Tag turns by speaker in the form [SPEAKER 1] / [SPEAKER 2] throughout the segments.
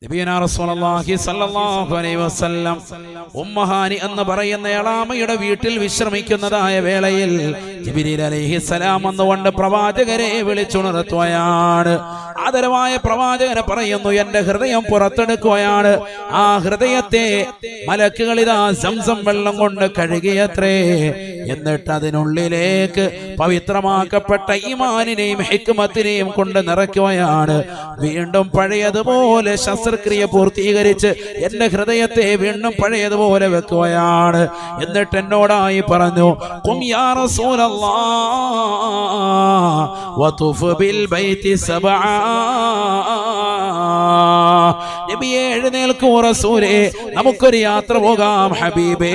[SPEAKER 1] നബിയുനാ റസൂലുള്ളാഹി സ്വല്ലല്ലാഹു അലൈഹി വസല്ലം ഉമ്മഹാനി എന്ന് പറയുന്ന എളാമയുടെ വീട്ടിൽ വിശ്രമിക്കുന്നതായ വേളയിൽ ജിബ്രീൽ അലൈഹിസ്സലാം വന്നുകൊണ്ട് പ്രവാചകരെ വിളിച്ചുണർത്തുകയാണ്. ആദരവായ പ്രവാചകനെ പറയുന്നു, എന്റെ ഹൃദയം പുറത്തെടുക്കുകയാണ്. ആ ഹൃദയത്തെ മലക്കുകളിതാ സംസം വെള്ളം കൊണ്ട് കഴുകിയത്രേ. എന്നിട്ട് അതിനുള്ളിലേക്ക് പവിത്രമാക്കപ്പെട്ട ഈമാനിനെയും ഹിക്മത്തിനെയും കൊണ്ട് നിറയ്ക്കുകയാണ്. വീണ്ടും പഴയതുപോലെ ശസ്ത്രക്രിയ പൂർത്തീകരിച്ച് എന്റെ ഹൃദയത്തെ വീണ്ടും പഴയതുപോലെ വെക്കുകയാണ്. എന്നിട്ട് എന്നോടായി പറഞ്ഞു, ഖും യാ റസൂലല്ലാഹ് വതുഫ് ബിൽ ബൈതി സബഅ. നബിയേ, എഴുന്നേൽക്കൂ റസൂലേ, നമുക്കൊരു യാത്ര പോകാം ഹബീബേ.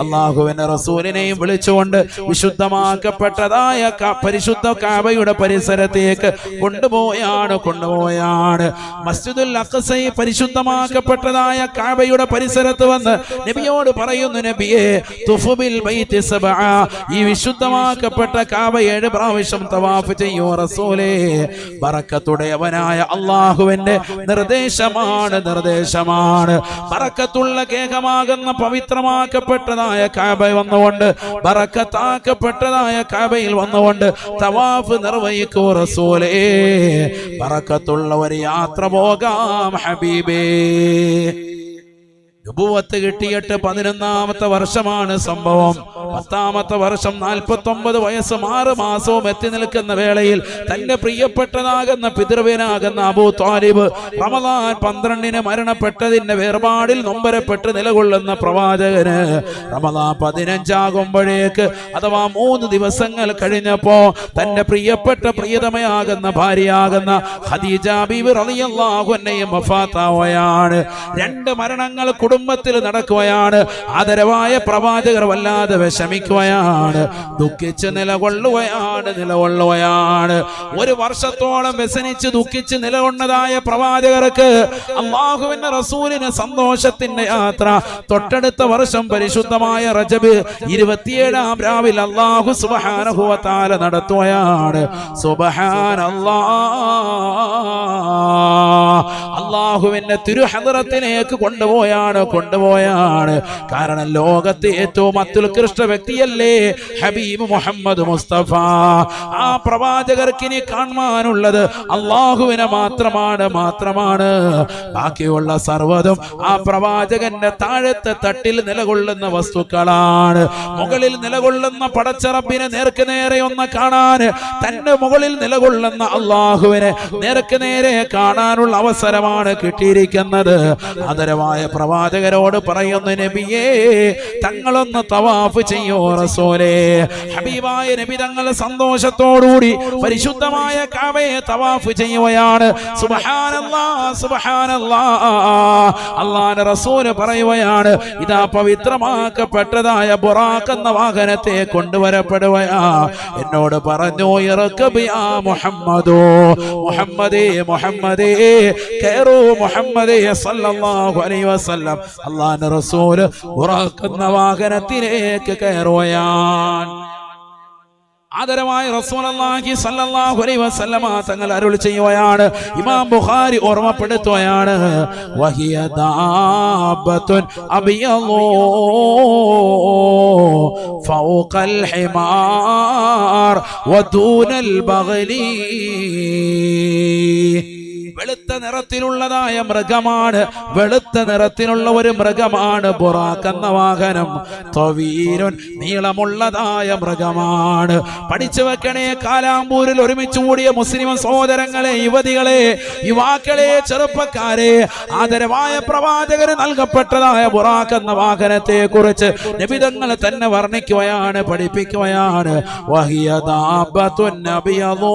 [SPEAKER 1] അല്ലാഹുവിന്റെ റസൂലിനെയും വിളിച്ചുകൊണ്ട് വിശുദ്ധമാക്കപ്പെട്ടതായ പരിശുദ്ധ കഅബയുടെ പരിസരത്തേക്ക് കൊണ്ടുപോയാണ്. മസ്ജിദുൽ അഖ്സയെ പരിശുദ്ധമാക്കപ്പെട്ടതായ കഅബയുടെ പരിസരത്ത് വന്ന് നബിയോട് പറയുന്നു, നബിയേ, തുഫ് ബിൽ ബൈതി സബഅ, ഈ വിശുദ്ധമാക്കപ്പെട്ട കഅബ 7 പ്രാവശ്യം തവാഫ് ചെയ്യൂ റസൂലേ. ബറക്കത്തുടയവനായ അല്ലാഹുവിന്റെ നിർദ്ദേശമാണ്. ബറക്കത്തുള്ള കേകമാകുന്ന പവിത്രമാക്കപ്പെട്ടതായ കഅബ വന്നുകൊണ്ട്, ബറക്കത്താക്കപ്പെട്ടതായ കഅബയിൽ വന്നുകൊണ്ട് തവാഫ് നിർവഹിക്കൂ റസൂലേ. ബറക്കത്തുള്ള ഒരു യാത്ര പോകാം ഹബീബേ. നുബുവത്ത് കിട്ടിയിട്ട് 11ാമത്തെ വർഷമാണ് സംഭവം. 10ാമത്തെ വർഷം 49 വയസ്സും 6 മാസവും എത്തി നിൽക്കുന്ന വേളയിൽ തന്റെ പ്രിയപ്പെട്ടതാകുന്ന പിതൃവ്യനാകുന്ന അബൂ ത്വാലിബ് റമദാൻ 12 മരണപ്പെട്ടതിന്റെ വേർപാടിൽ നൊമ്പരപ്പെട്ട് നിലകൊള്ളുന്ന പ്രവാചകന് റമദാൻ 15 ആകുമ്പോഴേക്ക്, അഥവാ 3 ദിവസങ്ങൾ കഴിഞ്ഞപ്പോ തന്റെ പ്രിയപ്പെട്ട പ്രിയതമയാകുന്ന ഭാര്യയാകുന്ന ഖദീജ ബീവി റളിയല്ലാഹു അൻഹയും വഫാത്താവുകയാണ്. 2 മരണങ്ങൾ കുടുംബത്തിൽ നടക്കുകയാണ്. ആദരവായ പ്രവാചകർ വല്ലാതെ വിഷമിക്കുകയാണ്, ദുഃഖിച്ച് നിലകൊള്ളുകയാണ്. 1 വർഷത്തോളം വ്യസനിച്ച് ദുഃഖിച്ച് നിലകൊണ്ടതായ പ്രവാചകർക്ക് അല്ലാഹുവിന്റെ റസൂലിന് സന്തോഷത്തിന്റെ യാത്ര. തൊട്ടടുത്ത വർഷം പരിശുദ്ധമായ റജബ് 27-ാം രാവിൽ അല്ലാഹു സുബ്ഹാനഹു വ തആല നടത്തുകയാണ്. സുബ്ഹാനല്ലാഹ്, അല്ലാഹുവിന്റെ തിരുഹദ്റത്തിലേക്ക് കൊണ്ടുപോയാണ്. കാരണം ലോകത്തെ ഏറ്റവും അത്യുത്കൃഷ്ട വ്യക്തിയല്ലേ ഹബീബ് മുഹമ്മദ് മുസ്തഫ. ആ പ്രവാചകർക്ക് ഇനി കാണാനുള്ളത് അല്ലാഹുവിനെ മാത്രമാണ്. ബാക്കിയുള്ള സർവ്വതും ആ പ്രവാചകന്റെ താഴത്തെ തട്ടിൽ നിലകൊള്ളുന്ന വസ്തുക്കളാണ്. മുകളിൽ നിലകൊള്ളുന്ന പടച്ച റബ്ബിനെ നേർക്ക് നേരെ ഒന്ന് കാണാൻ, തന്റെ മുകളിൽ നിലകൊള്ളുന്ന അല്ലാഹുവിനെ നേർക്ക് നേരെ കാണാനുള്ള അവസരമാണ് കിട്ടിയിരിക്കുന്നത്. ആദരവായ പ്രവാചകരോട് പറയുന്നു, നബിയേ, തങ്ങളൊന്ന് തവാഫ് ചെയ്യൂ റസൂലേ. ഹബീബായ നബി തങ്ങൾ സന്തോഷത്തോടുകൂടി പരിശുദ്ധമായ കഅബയെ തവാഫ് ചെയ്യുകയാണ്. സുബ്ഹാനല്ലാഹ്, സുബ്ഹാനല്ലാഹ്. അല്ലാഹുവിന്റെ റസൂൽ പറയുകയാണ്, ഇതാ പവിത്രമാക്കപ്പെട്ടതായ ബുറാഖ് എന്ന വാഹനത്തെ കൊണ്ടുവരപ്പെടുകയാ. എന്നോട് പറഞ്ഞു, ഇർകബ് യാ മുഹമ്മദോ, മുഹമ്മദേ കയറൂ മുഹമ്മദേ സല്ലല്ലാഹു അലൈഹി വസല്ലം. അല്ലാഹുവിന്റെ റസൂൽ ബുറാഖ് എന്ന വാഹനത്തിലേക്ക് കയറുകയാണ്. ആദരവായ റസൂലുള്ളാഹി സ്വല്ലല്ലാഹു അലൈഹി വസല്ലമ തങ്ങൾ അരുൾ ചെയ്യുകയാണ്. ഇമാം ബുഖാരി ഓർമ്മപ്പെടുത്തുകയാണ്, വഹിയ ദാബത്തുൻ അബിയളു ഫൗഖൽ ഹിമാർ വദൂനൽ ബഗ്ലി. വെളുത്ത നിറത്തിലുള്ളതായ മൃഗമാണ്, വെളുത്ത നിറത്തിലുള്ള ഒരു മൃഗമാണ് ബുറാഖ് എന്ന വാഹനം. തവീലുൻ, നീളമുള്ളതായ മൃഗമാണ്. പഠിച്ചു വെക്കണേ, കാലാമ്പൂരിൽ ഒരുമിച്ച് കൂടിയ മുസ്ലിം സഹോദരങ്ങളെ, യുവതികളെ, യുവാക്കളെ, ചെറുപ്പക്കാരെ, ആദരവായ പ്രവാചകന് നൽകപ്പെട്ടതായ ബുറാഖ് എന്ന വാഹനത്തെ കുറിച്ച് നബിതങ്ങൾ തന്നെ വർണ്ണിക്കുകയാണ്, പഠിപ്പിക്കുകയാണ്. വഹിയ ദാബത്തുൻ അബിയളു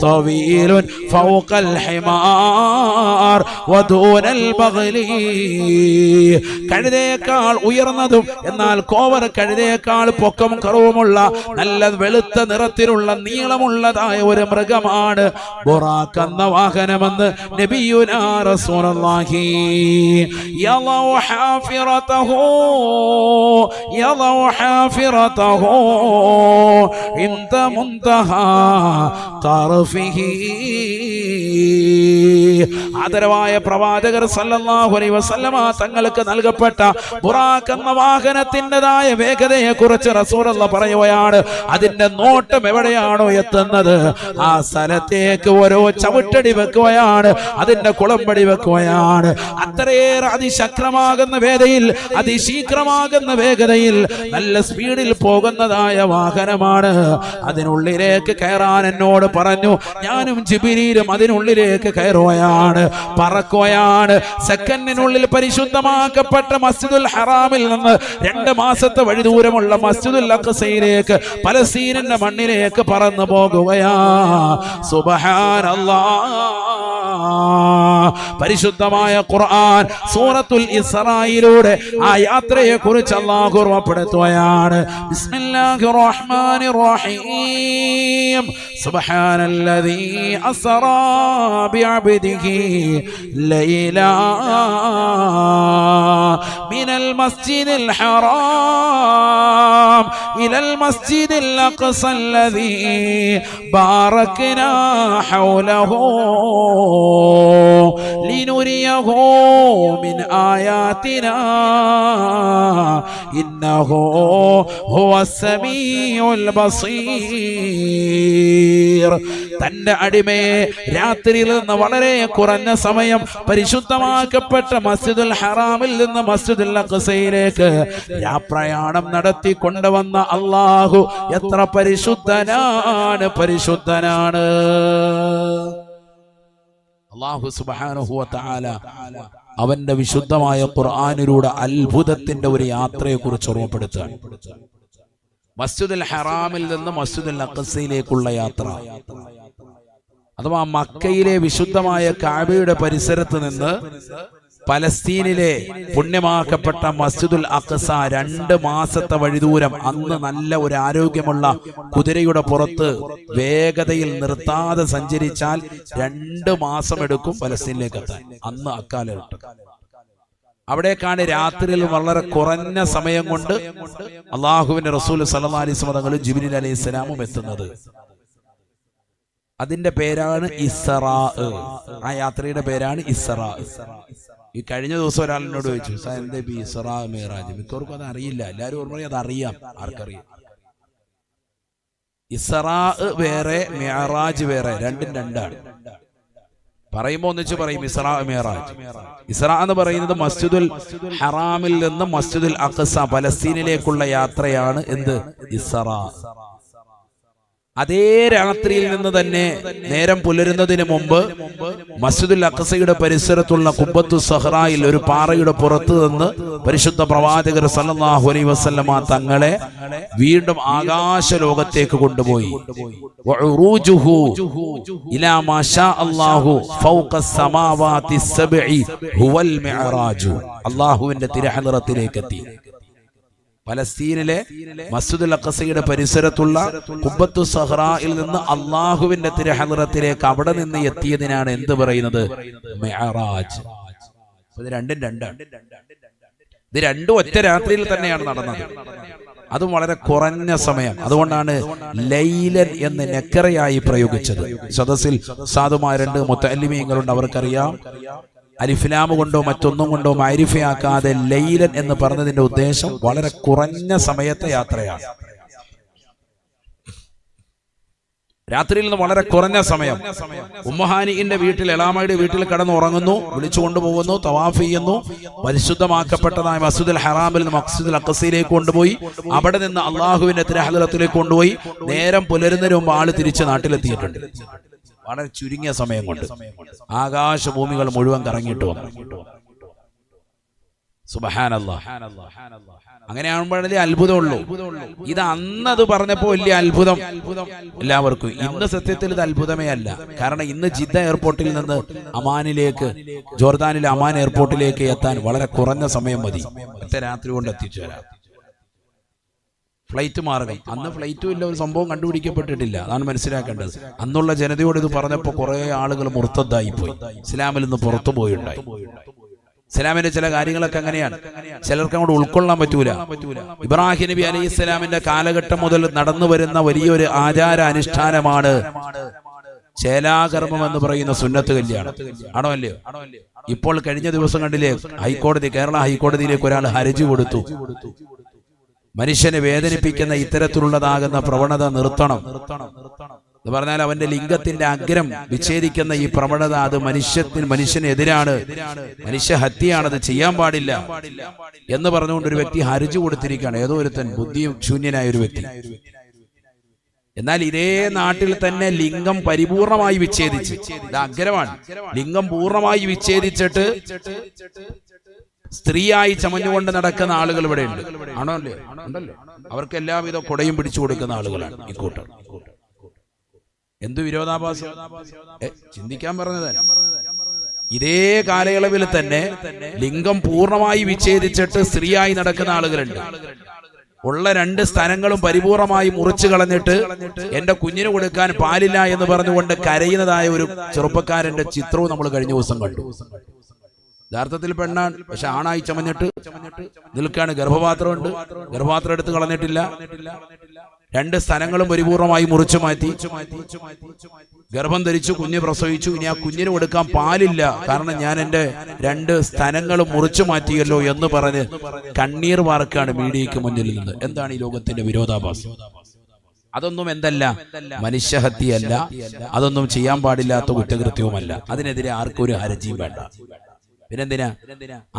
[SPEAKER 1] തവീലുൻ ഫൗഖൽ ഹിമാർ വദൂനൽ ബഗ്ലി. കഴുതയേക്കാൾ ഉയർന്നതും എന്നാൽ കോവർ കഴുതയേക്കാൾ പൊക്കം കറുവുമുള്ള നല്ല വെളുത്ത നിറത്തിലുള്ള നീളമുള്ളതായ ഒരു മൃഗമാണ് ബുറാഖ് എന്ന വാഹനമെന്ന് നബിയുനാ റസൂലുള്ളാഹി. യളൗ ഹാഫിറതഹു ഇന്ത മുൻതഹാ തർഫിഹി. ആദരവായ പ്രവാചകർ സല്ലല്ലാഹു അലൈഹി വസല്ലമ തങ്ങൾക്ക് നൽകപ്പെട്ട ബുറാഖ് എന്ന വാഹനത്തിൻ്റെതായ വേഗതയെ കുറിച്ച് റസൂലുള്ളാഹി പറയുകയാണ്. അതിന്റെ നോട്ടം എവിടെയാണോ എത്തുന്നത് ആ സ്ഥലത്തേക്ക് ഓരോ ചവിട്ടടി വെക്കുകയാണ്, അതിന്റെ കുളമ്പടി വെക്കുകയാണ്. അത്രയേറെ അതിശക്തമാകുന്ന വേഗതയിൽ, അതിശീഘ്രമാകുന്ന വേഗതയിൽ, നല്ല സ്പീഡിൽ പോകുന്നതായ വാഹനമാണ്. അതിനുള്ളിലേക്ക് കയറാൻ എന്നോട് പറഞ്ഞു. ഞാനും ജിബ്രീലും അതിനുള്ളിലേക്ക് കയറുകയാണ്, പറക്കുകയാണ്. സെക്കൻഡിനുള്ളിൽ പരിശുദ്ധമാക്കപ്പെട്ട മസ്ജിദുൽ ഹറാമിൽ നിന്ന് 2 മാസത്തെ വഴി ദൂരമുള്ള മസ്ജിദുൽ അഖ്സയിലേക്ക്, പലസ്തീനിന്റെ മണ്ണിലേക്ക് പറന്നു പോകുകയാ. സുബ്ഹാനല്ലാഹ്. പരിശുദ്ധമായ ഖുർആൻ സൂറത്തുൽ ഇസ്രായിലൂടെ ആ യാത്രയെ കുറിച്ച് അല്ലാഹു ഓർമ്മപ്പെടുത്തുകയാണ്. ബിസ്മില്ലാഹിർ റഹ്മാനിർ റഹീം. സുബ്ഹാനല്ലദീ അസ്റാ ബിഅബ്ദിഹി ലൈലാ മിനൽ മസ്ജിദിൽ ഹറാം ഇലൽ മസ്ജിദിൽ അഖ്സല്ലദീ ബാറക്നാ ഹൗലഹു ലിനുരിയഹു മിൻ ആയാതിനാ ഇന്നഹു ഹുവസ് സമീഉൽ ബസീർ. തന്റെ അടിമയെ രാത്രിയിൽ നിന്ന് വളരെ കുറഞ്ഞ സമയം പരിശുദ്ധമാക്കപ്പെട്ട മസ്ജിദുൽ ഹറാമിൽ നിന്ന് മസ്ജിദുൽ അഖ്സയിലേക്ക് യാത്രയാണം നടത്തി കൊണ്ടുവന്ന അല്ലാഹു എത്ര പരിശുദ്ധനാണ്, പരിശുദ്ധനാണ്. അല്ലാഹു സുബ്ഹാനഹു വ തആല അവന്റെ വിശുദ്ധമായ ഖുർആനിലൂടെ അത്ഭുതത്തിന്റെ ഒരു യാത്രയെ കുറിച്ച് ഓർമ്മപ്പെടുത്തുകയാണ്. മസ്ജിദുൽ ഹറാമിൽ നിന്ന് മസ്ജിദുൽ അഖ്സയിലേക്കുള്ള യാത്ര, അഥവാ മക്കയിലെ വിശുദ്ധമായ കഅബയുടെ പരിസരത്ത് നിന്ന് പലസ്തീനിലെ പുണ്യമാക്കപ്പെട്ട മസ്ജിദുൽ അഖ്സ 2 മാസത്തെ വഴിദൂരം. അന്ന് നല്ല ഒരു ആരോഗ്യമുള്ള കുതിരയുടെ പുറത്ത് വേഗതയിൽ നിർത്താതെ സഞ്ചരിച്ചാൽ 2 മാസം എടുക്കും പലസ്തീനിലേക്ക് എത്താൻ. അന്ന് അക്കാലഘട്ടം അവിടേക്കാണ് രാത്രിയിൽ വളരെ കുറഞ്ഞ സമയം കൊണ്ട് അള്ളാഹുവിന്റെ റസൂൽ സല്ലല്ലാഹു അലൈഹി വസല്ലം തങ്ങളും ജിബ്രീൽ അലൈഹിസ്സലാമും എത്തുന്നത്. അതിന്റെ പേരാണ് ഇസ്റാ. ആ യാത്രയുടെ പേരാണ് ഇസ്റാ. ഈ കഴിഞ്ഞ ദിവസം ഒരാളിനോട് ചോദിച്ചു, എന്താ ഇപ്പൊ ഇസ്റാ മിഅ്റാജ്? മിക്കവർക്കും അത് അറിയില്ല. എല്ലാവരും ഓർമ്മ അത് അറിയാം. ആർക്കറിയാം? ഇസ്റാ വേറെ, മിഅ്റാജ് വേറെ, രണ്ടും രണ്ടാണ്. പറയുമ്പോ ഒന്നിച്ച് പറയും ഇസ്റാ മിഅ്റാജ്. ഇസ്റാ എന്ന് പറയുന്നത് മസ്ജിദുൽ ഹറാമിൽ നിന്ന് മസ്ജിദുൽ അഖ്സ പലസ്തീനിലേക്കുള്ള യാത്രയാണ്. എന്ത്? ഇസ്റാ. അതേ രാത്രിയിൽ നിന്ന് തന്നെ നേരം പുലരുന്നതിന് മുമ്പ് മസ്ജിദുൽ അഖ്സയുടെ പരിസരത്തുള്ള ഖുബ്ബത്തു സഹ്റായിൽ ഒരു പാറയുടെ പുറത്ത് നിന്ന് പരിശുദ്ധ പ്രവാചകർ സല്ലല്ലാഹു അലൈഹി വസല്ലമ തങ്ങളെ വീണ്ടും ആകാശ ലോകത്തേക്ക് കൊണ്ടുപോയി. വഉറൂജുഹു ഇലാ മാ ശാ അല്ലാഹു ഫൗഖസ് സമാവാതി സബ്ഇ ഹുവൽ മിഅ്റാജ്. അല്ലാഹുവിന്റെ തിരുഹദ്റത്തിലേക്ക് എത്തി. പലസ്തീനിലെ മസ്ജിദുൽ അഖ്സയുടെ പരിസരത്തുള്ള ഖുബ്ബത്തു സഹ്റായിൽ നിന്ന് അള്ളാഹുവിന്റെ തിരുഹദ്റത്തിലേക്ക് അവിടെ നിന്ന് എത്തിയതിനാണ് എന്ത് പറയുന്നത്? മിഅ്റാജ്. ഇത് രണ്ടും രണ്ടാണ്. ഇത് രണ്ടും ഒറ്റ രാത്രിയിൽ തന്നെയാണ് നടന്നത്. അതും വളരെ കുറഞ്ഞ സമയം. അതുകൊണ്ടാണ് ലൈലൻ എന്ന് നെക്കറയായി പ്രയോഗിച്ചത്. സദസ്സിൽ സാധുമാരുണ്ട്, മുത്തഅല്ലിമീങ്ങളുണ്ട്, അവർക്കറിയാം. അലിഫ്ലാം കൊണ്ടോ മറ്റൊന്നും കൊണ്ടോ മഅരിഫയാക്കാതെ ലൈലൻ എന്ന് പറഞ്ഞതിന്റെ ഉദ്ദേശം വളരെ കുറഞ്ഞ സമയത്തെ യാത്രയാണ്. രാത്രിയിൽ നിന്ന് വളരെ കുറഞ്ഞ സമയം. ഉമ്മഹാനിന്റെ വീട്ടിൽ, എളാമയുടെ വീട്ടിൽ കിടന്ന് ഉറങ്ങുന്നു, വിളിച്ചു കൊണ്ടുപോകുന്നു, തവാഫ് ചെയ്യുന്നു. പരിശുദ്ധമാക്കപ്പെട്ടതായ മസ്ജിദുൽ ഹറാമിൽ നിന്ന് മസ്ജിദുൽ അഖ്സയിലേക്ക് കൊണ്ടുപോയി. അവിടെ നിന്ന് അള്ളാഹുവിന്റെ തിരുഹദ്റത്തിലേക്ക് കൊണ്ടുപോയി. നേരം പുലരുന്നതിന് മുമ്പ് ആള് തിരിച്ച് നാട്ടിലെത്തിയിട്ടുണ്ട്. വളരെ ചുരുങ്ങിയ സമയം കൊണ്ട് ആകാശഭൂമികൾ മുഴുവൻ കറങ്ങിയിട്ട് വന്നു. സുബ്ഹാനല്ലാഹ്. അങ്ങനെയാകുമ്പോഴല്ലേ അത്ഭുതമുള്ളൂ. ഇത് അന്നത് പറഞ്ഞപ്പോ വലിയ അത്ഭുതം എല്ലാവർക്കും. ഇന്ന് സത്യത്തിൽ ഇത് അത്ഭുതമേ അല്ല. കാരണം ഇന്ന് ജിദ്ദ എയർപോർട്ടിൽ നിന്ന് അമാനിലേക്ക്, ജോർദാനിലെ അമാൻ എയർപോർട്ടിലേക്ക് എത്താൻ വളരെ കുറഞ്ഞ സമയം മതി. ഒറ്റ രാത്രി കൊണ്ട് എത്തിച്ചു തരാം. ഫ്ലൈറ്റ് മാർഗം. അന്ന് ഫ്ലൈറ്റും ഇല്ല, ഒരു സംഭവം കണ്ടുപിടിക്കപ്പെട്ടിട്ടില്ല. അതാണ് മനസ്സിലാക്കേണ്ടത്. അന്നുള്ള ജനതയോട് ഇത് പറഞ്ഞപ്പോൾ കുറെ ആളുകൾ മുർത്തദ്ദായി പോയി, ഇസ്ലാമിൽ നിന്ന് പുറത്തു പോയുണ്ടായി. ഇസ്ലാമിന്റെ ചില കാര്യങ്ങളൊക്കെ അങ്ങനെയാണ്, ചിലർക്ക് അങ്ങോട്ട് ഉൾക്കൊള്ളാൻ പറ്റൂല. ഇബ്രാഹിം നബി അലൈഹി ഇസ്ലാമിന്റെ കാലഘട്ടം മുതൽ നടന്നു വരുന്ന വലിയൊരു ആചാര അനുഷ്ഠാനമാണ് ചേലാകർമ്മം എന്ന് പറയുന്ന സുന്നത്ത് കല്യാണം ആണോ അല്ലയോ? ഇപ്പോൾ കഴിഞ്ഞ ദിവസം കണ്ടില്ലേ, കേരള ഹൈക്കോടതിയിലേക്ക് ഒരാൾ ഹർജി കൊടുത്തു. മനുഷ്യനെ വേദനിപ്പിക്കുന്ന ഇത്തരത്തിലുള്ളതാകുന്ന പ്രവണത നിർത്തണം എന്ന് പറഞ്ഞാൽ അവന്റെ ലിംഗത്തിന്റെ അഗ്രം വിച്ഛേദിക്കുന്ന ഈ പ്രവണത അത് മനുഷ്യനെതിരാണ്, മനുഷ്യഹത്യയാണ്, അത് ചെയ്യാൻ പാടില്ല എന്ന് പറഞ്ഞുകൊണ്ട് ഒരു വ്യക്തി ഹർജി കൊടുത്തിരിക്കുകയാണ്. ഏതോ ഒരുത്തൻ ബുദ്ധിയും ശൂന്യനായ ഒരു വ്യക്തി. എന്നാൽ ഇതേ നാട്ടിൽ തന്നെ ലിംഗം പരിപൂർണമായി വിച്ഛേദിച്ച്, ഇത് അഗ്രമാണ്, ലിംഗം പൂർണ്ണമായി വിച്ഛേദിച്ചിട്ട് സ്ത്രീയായി ചമഞ്ഞുകൊണ്ട് നടക്കുന്ന ആളുകൾ ഇവിടെ ഉണ്ട്. ആണോ അല്ലേ? ഉണ്ടല്ലോ. അവർക്ക് എല്ലാവിധ കൊടയും പിടിച്ചു കൊടുക്കുന്ന ആളുകളാണ് ഈ കൂട്ടർ. എന്തു വിരോധാഭാസം! ചിന്തിക്കാൻ പറഞ്ഞത്. ഇതേ കാലയളവിൽ തന്നെ ലിംഗം പൂർണ്ണമായി വിച്ഛേദിച്ചിട്ട് സ്ത്രീയായി നടക്കുന്ന ആളുകളുണ്ട്. ഉള്ള 2 സ്ഥലങ്ങളും പരിപൂർണമായി മുറിച്ചു കളഞ്ഞിട്ട് എന്റെ കുഞ്ഞിന് കൊടുക്കാൻ പാലില്ല എന്ന് പറഞ്ഞുകൊണ്ട് കരയുന്നതായ ഒരു ചെറുപ്പക്കാരന്റെ ചിത്രവും നമ്മൾ കഴിഞ്ഞ ദിവസം കണ്ടു. യഥാർത്ഥത്തിൽ പെണ്ണാണ്, പക്ഷെ ആണായി ചമഞ്ഞിട്ട് നിൽക്കാണ്. ഗർഭപാത്രമുണ്ട്, ഗർഭപാത്രം എടുത്ത് കളഞ്ഞിട്ടില്ല. 2 സ്ഥലങ്ങളും പരിപൂർണമായി മുറിച്ചു മാറ്റി, ഗർഭം ധരിച്ചു, കുഞ്ഞ് പ്രസവിച്ചു. ഇനി ആ കുഞ്ഞിന് കൊടുക്കാൻ പാലില്ല, കാരണം ഞാൻ എന്റെ 2 സ്ഥലങ്ങളും മുറിച്ചു മാറ്റിയല്ലോ എന്ന് പറഞ്ഞ് കണ്ണീർ വാർക്കാണ് മീഡിയയ്ക്ക് മുന്നിൽ നിന്ന്. എന്താണ് ഈ ലോകത്തിന്റെ വിരോധാഭാസം? അതൊന്നും എന്തല്ല, മനുഷ്യഹത്യയല്ല, അതൊന്നും ചെയ്യാൻ പാടില്ലാത്ത കുറ്റകൃത്യവുമല്ല. അതിനെതിരെ ആർക്കും ഒരു ഹർജിയും വേണ്ട. പിന്നെന്തിനാ?